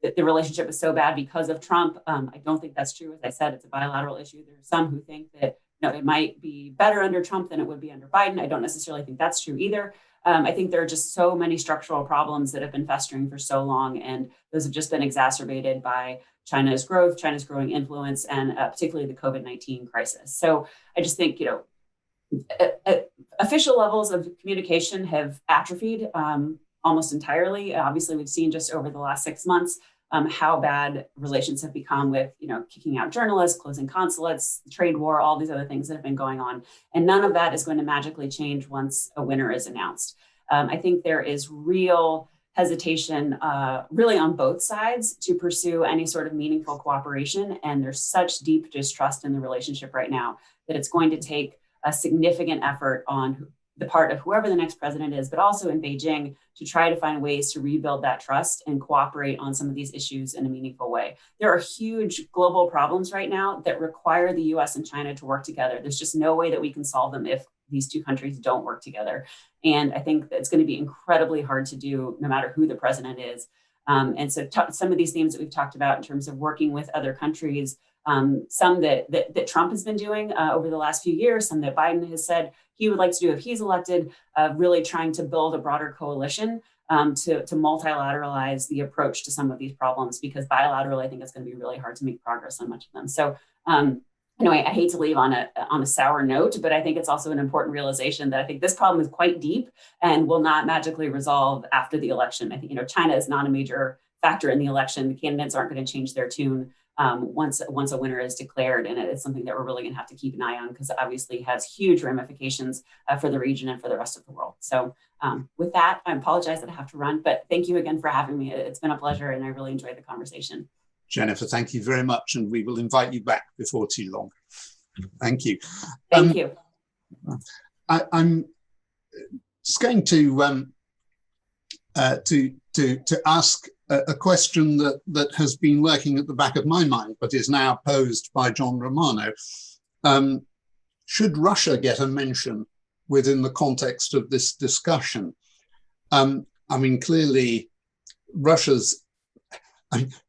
that the relationship was so bad because of Trump. I don't think that's true. As I said, it's a bilateral issue. There are some who think that it might be better under Trump than it would be under Biden. I don't necessarily think that's true either. I think there are just so many structural problems that have been festering for so long, and those have just been exacerbated by China's growth, China's growing influence, and particularly the COVID-19 crisis. So I just think, official levels of communication have atrophied almost entirely. Obviously, we've seen just over the last 6 months how bad relations have become with, kicking out journalists, closing consulates, trade war, all these other things that have been going on. And none of that is going to magically change once a winner is announced. I think there is real hesitation really on both sides to pursue any sort of meaningful cooperation. And there's such deep distrust in the relationship right now that it's going to take a significant effort on the part of whoever the next president is, but also in Beijing, to try to find ways to rebuild that trust and cooperate on some of these issues in a meaningful way. There are huge global problems right now that require the US and China to work together. There's just no way that we can solve them if these two countries don't work together. And I think that it's going to be incredibly hard to do no matter who the president is. And so some of these themes that we've talked about in terms of working with other countries some that Trump has been doing over the last few years, some that Biden has said he would like to do if he's elected, really trying to build a broader coalition to multilateralize the approach to some of these problems, because bilaterally, I think it's going to be really hard to make progress on much of them. So anyway, I hate to leave on a sour note, but I think it's also an important realization that I think this problem is quite deep and will not magically resolve after the election. I think, China is not a major factor in the election. The candidates aren't going to change their tune once a winner is declared. And it's something that we're really going to have to keep an eye on, because it obviously has huge ramifications for the region and for the rest of the world. So with that, I apologize that I have to run, but thank you again for having me. It's been a pleasure, and I really enjoyed the conversation. Jennifer, thank you very much, and we will invite you back before too long. Thank you. Thank you. I'm just going to ask a question that has been lurking at the back of my mind, but is now posed by John Romano. Should Russia get a mention within the context of this discussion? Clearly,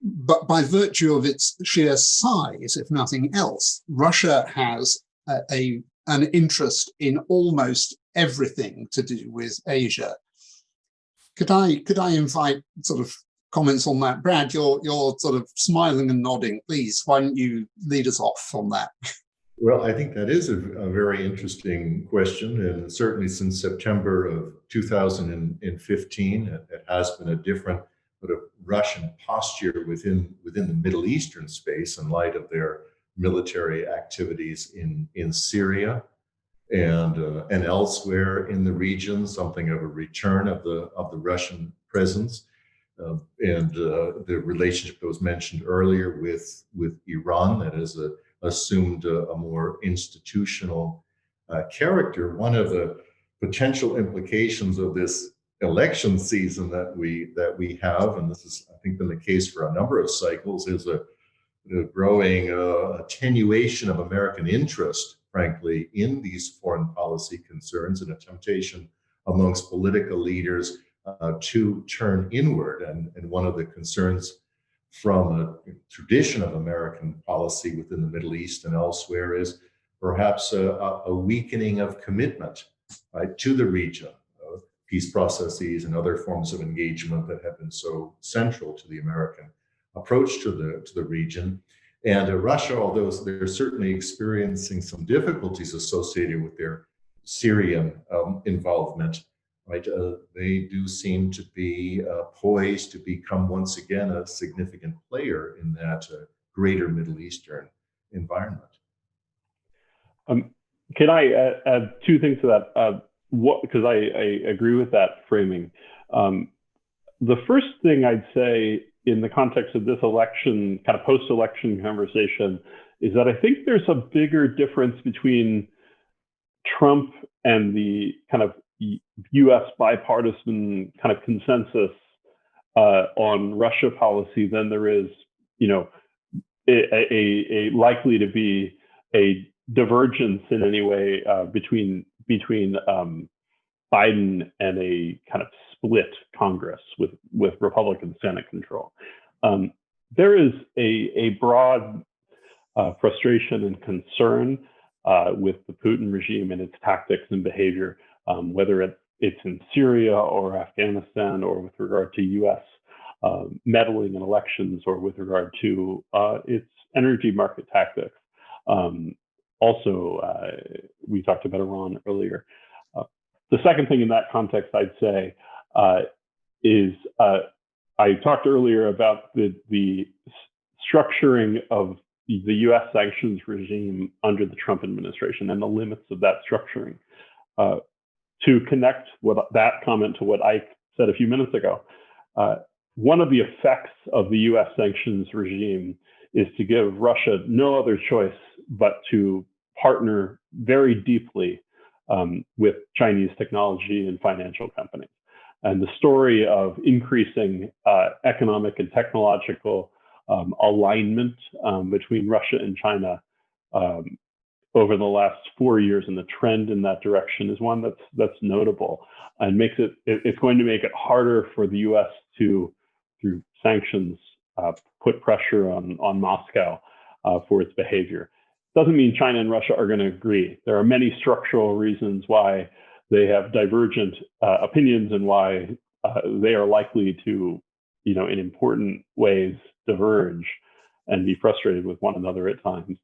but by virtue of its sheer size, if nothing else, Russia has an interest in almost everything to do with Asia. Could I invite sort of comments on that? Brad, you're sort of smiling and nodding. Please, why don't you lead us off on that? Well, I think that is a very interesting question, and certainly since September of 2015, it has been a different sort of Russian posture within the Middle Eastern space in light of their military activities in Syria and elsewhere in the region, something of a return of the Russian presence, and the relationship that was mentioned earlier with Iran that has assumed a more institutional character. One of the potential implications of this election season that we have, and this has, I think, been the case for a number of cycles, is a growing attenuation of American interest, frankly, in these foreign policy concerns, and a temptation amongst political leaders to turn inward. And one of the concerns from a tradition of American policy within the Middle East and elsewhere is perhaps a weakening of commitment, right, to the region, peace processes and other forms of engagement that have been so central to the American approach to the region. And Russia, although they're certainly experiencing some difficulties associated with their Syrian involvement, right, they do seem to be poised to become once again a significant player in that greater Middle Eastern environment. Can I add two things to that? Because I agree with that framing. The first thing I'd say in the context of this election, kind of post-election conversation, is that I think there's a bigger difference between Trump and the kind of U.S. bipartisan kind of consensus on Russia policy than there is, a likely to be a divergence in any way between Biden and a kind of split Congress with Republican Senate control. There is a broad frustration and concern with the Putin regime and its tactics and behavior, whether it's in Syria or Afghanistan, or with regard to U.S. Meddling in elections, or with regard to its energy market tactics. Also, we talked about Iran earlier. The second thing in that context I'd say is I talked earlier about the structuring of the U.S. sanctions regime under the Trump administration and the limits of that structuring. To connect that comment to what Eyck said a few minutes ago, one of the effects of the U.S. sanctions regime is to give Russia no other choice but to partner very deeply with Chinese technology and financial companies. And the story of increasing economic and technological alignment between Russia and China over the last 4 years, and the trend in that direction is one that's notable, and it's going to make it harder for the U.S. to, through sanctions, put pressure on Moscow for its behavior. Doesn't mean China and Russia are going to agree. There are many structural reasons why they have divergent opinions and why they are likely to, in important ways, diverge and be frustrated with one another at times.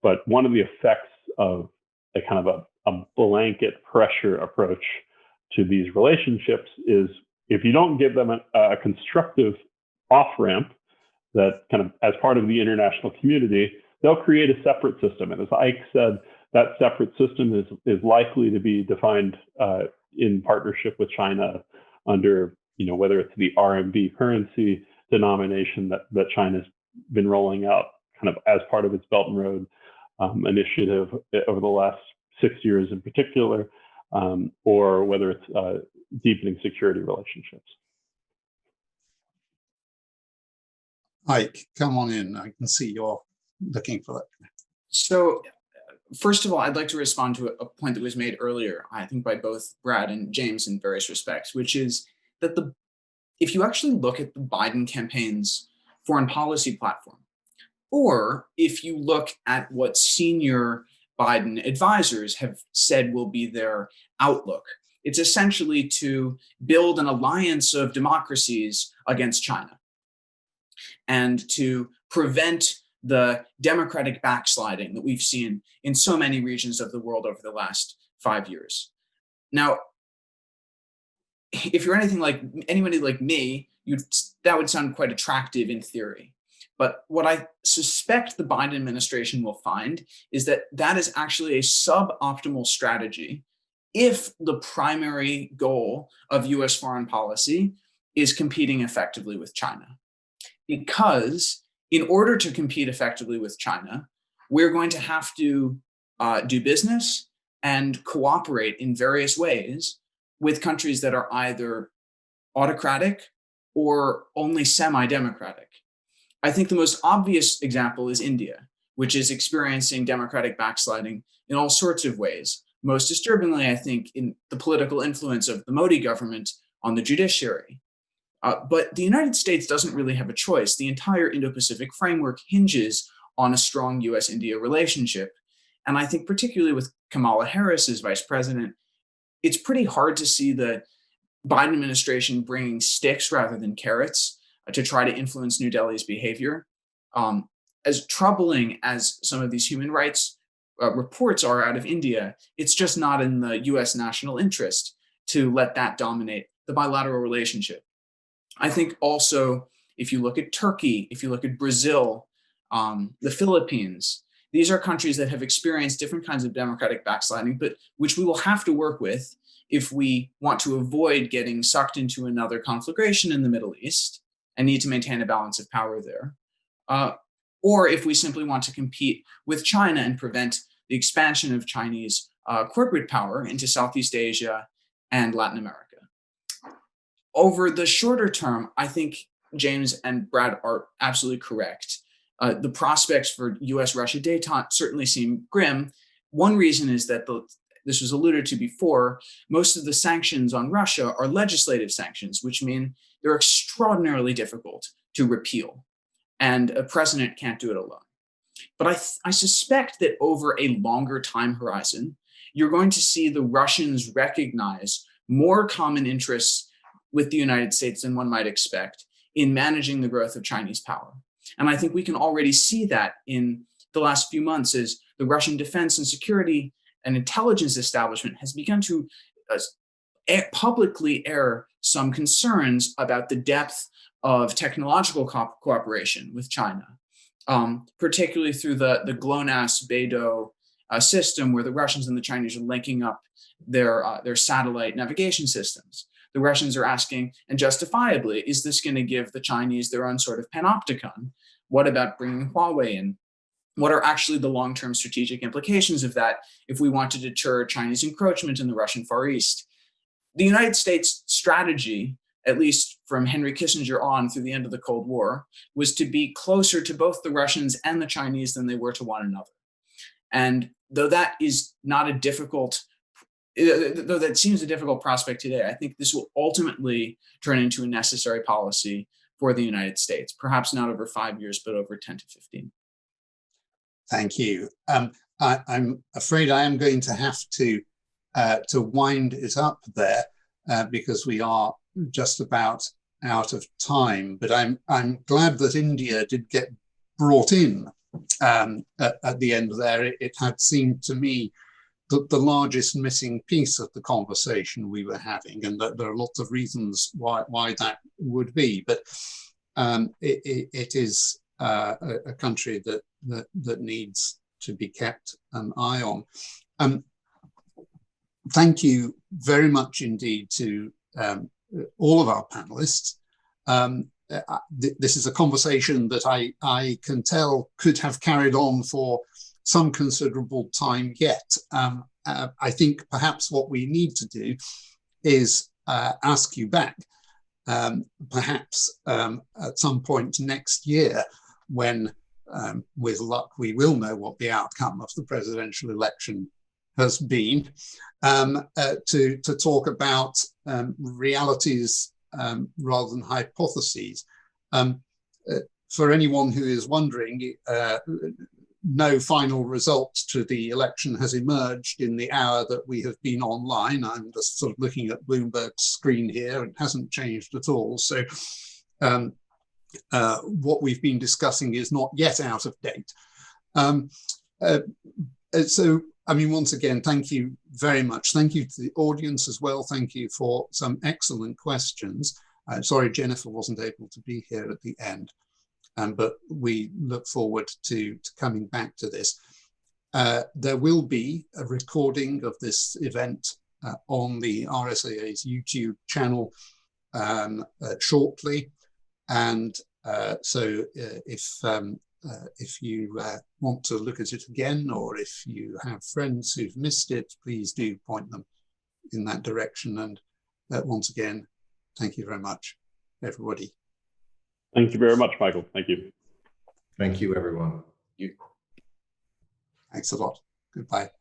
But one of the effects of a kind of a blanket pressure approach to these relationships is if you don't give them a constructive off-ramp that kind of as part of the international community, they'll create a separate system. And as Eyck said, that separate system is likely to be defined in partnership with China under, whether it's the RMB currency denomination that China's been rolling out kind of as part of its Belt and Road initiative over the last 6 years in particular, or whether it's deepening security relationships. Eyck, come on in. I can see you're looking for that. So, first of all, I'd like to respond to a point that was made earlier, I think by both Brad and James in various respects, which is that if you actually look at the Biden campaign's foreign policy platform, or if you look at what senior Biden advisors have said will be their outlook, it's essentially to build an alliance of democracies against China and to prevent the democratic backsliding that we've seen in so many regions of the world over the last 5 years. Now, if you're anybody like me, that would sound quite attractive in theory. But what I suspect the Biden administration will find is that that is actually a suboptimal strategy if the primary goal of US foreign policy is competing effectively with China. Because in order to compete effectively with China, we're going to have to do business and cooperate in various ways with countries that are either autocratic or only semi-democratic. I think the most obvious example is India, which is experiencing democratic backsliding in all sorts of ways. Most disturbingly, I think, in the political influence of the Modi government on the judiciary. But the United States doesn't really have a choice. The entire Indo-Pacific framework hinges on a strong US-India relationship. And I think particularly with Kamala Harris as vice president, it's pretty hard to see the Biden administration bringing sticks rather than carrots to try to influence New Delhi's behavior. As troubling as some of these human rights reports are out of India, it's just not in the US national interest to let that dominate the bilateral relationship. I think also, if you look at Turkey, if you look at Brazil, the Philippines, these are countries that have experienced different kinds of democratic backsliding, but which we will have to work with if we want to avoid getting sucked into another conflagration in the Middle East and need to maintain a balance of power there. Or if we simply want to compete with China and prevent the expansion of Chinese corporate power into Southeast Asia and Latin America. Over the shorter term, I think James and Brad are absolutely correct. The prospects for US-Russia détente certainly seem grim. One reason is that this was alluded to before, most of the sanctions on Russia are legislative sanctions, which mean they're extraordinarily difficult to repeal, and a president can't do it alone. But I suspect that over a longer time horizon, you're going to see the Russians recognize more common interests with the United States than one might expect in managing the growth of Chinese power. And I think we can already see that in the last few months as the Russian defense and security and intelligence establishment has begun to publicly air some concerns about the depth of technological cooperation with China, particularly through the GLONASS-Beidou system, where the Russians and the Chinese are linking up their satellite navigation systems. The Russians are asking, and justifiably, is this going to give the Chinese their own sort of panopticon? What about bringing Huawei in? What are actually the long-term strategic implications of that if we want to deter Chinese encroachment in the Russian Far East? The United States strategy, at least from Henry Kissinger on through the end of the Cold War, was to be closer to both the Russians and the Chinese than they were to one another. And though that is not a difficult though that seems a difficult prospect today, I think this will ultimately turn into a necessary policy for the United States, perhaps not over 5 years, but over 10 to 15. Thank you. I'm afraid I am going to have to wind it up there because we are just about out of time. But I'm glad that India did get brought in at the end there. It had seemed to me the largest missing piece of the conversation we were having, and that there are lots of reasons why that would be. But it is a country that needs to be kept an eye on. Thank you very much indeed to all of our panelists. This is a conversation that I can tell could have carried on for some considerable time yet. I think perhaps what we need to do is ask you back, perhaps at some point next year, when with luck we will know what the outcome of the presidential election has been, to talk about realities rather than hypotheses. For anyone who is wondering, no final result to the election has emerged in the hour that we have been online. I'm just sort of looking at Bloomberg's screen here. It hasn't changed at all. So what we've been discussing is not yet out of date. So, I mean, once again, thank you very much. Thank you to the audience as well. Thank you for some excellent questions. Sorry, Jennifer wasn't able to be here at the end. But we look forward to coming back to this. There will be a recording of this event on the RSAA's YouTube channel shortly. And so if you want to look at it again, or if you have friends who've missed it, please do point them in that direction. And once again, thank you very much, everybody. Thank you very much, Michael. Thank you. Thank you, everyone. Thanks a lot. Goodbye.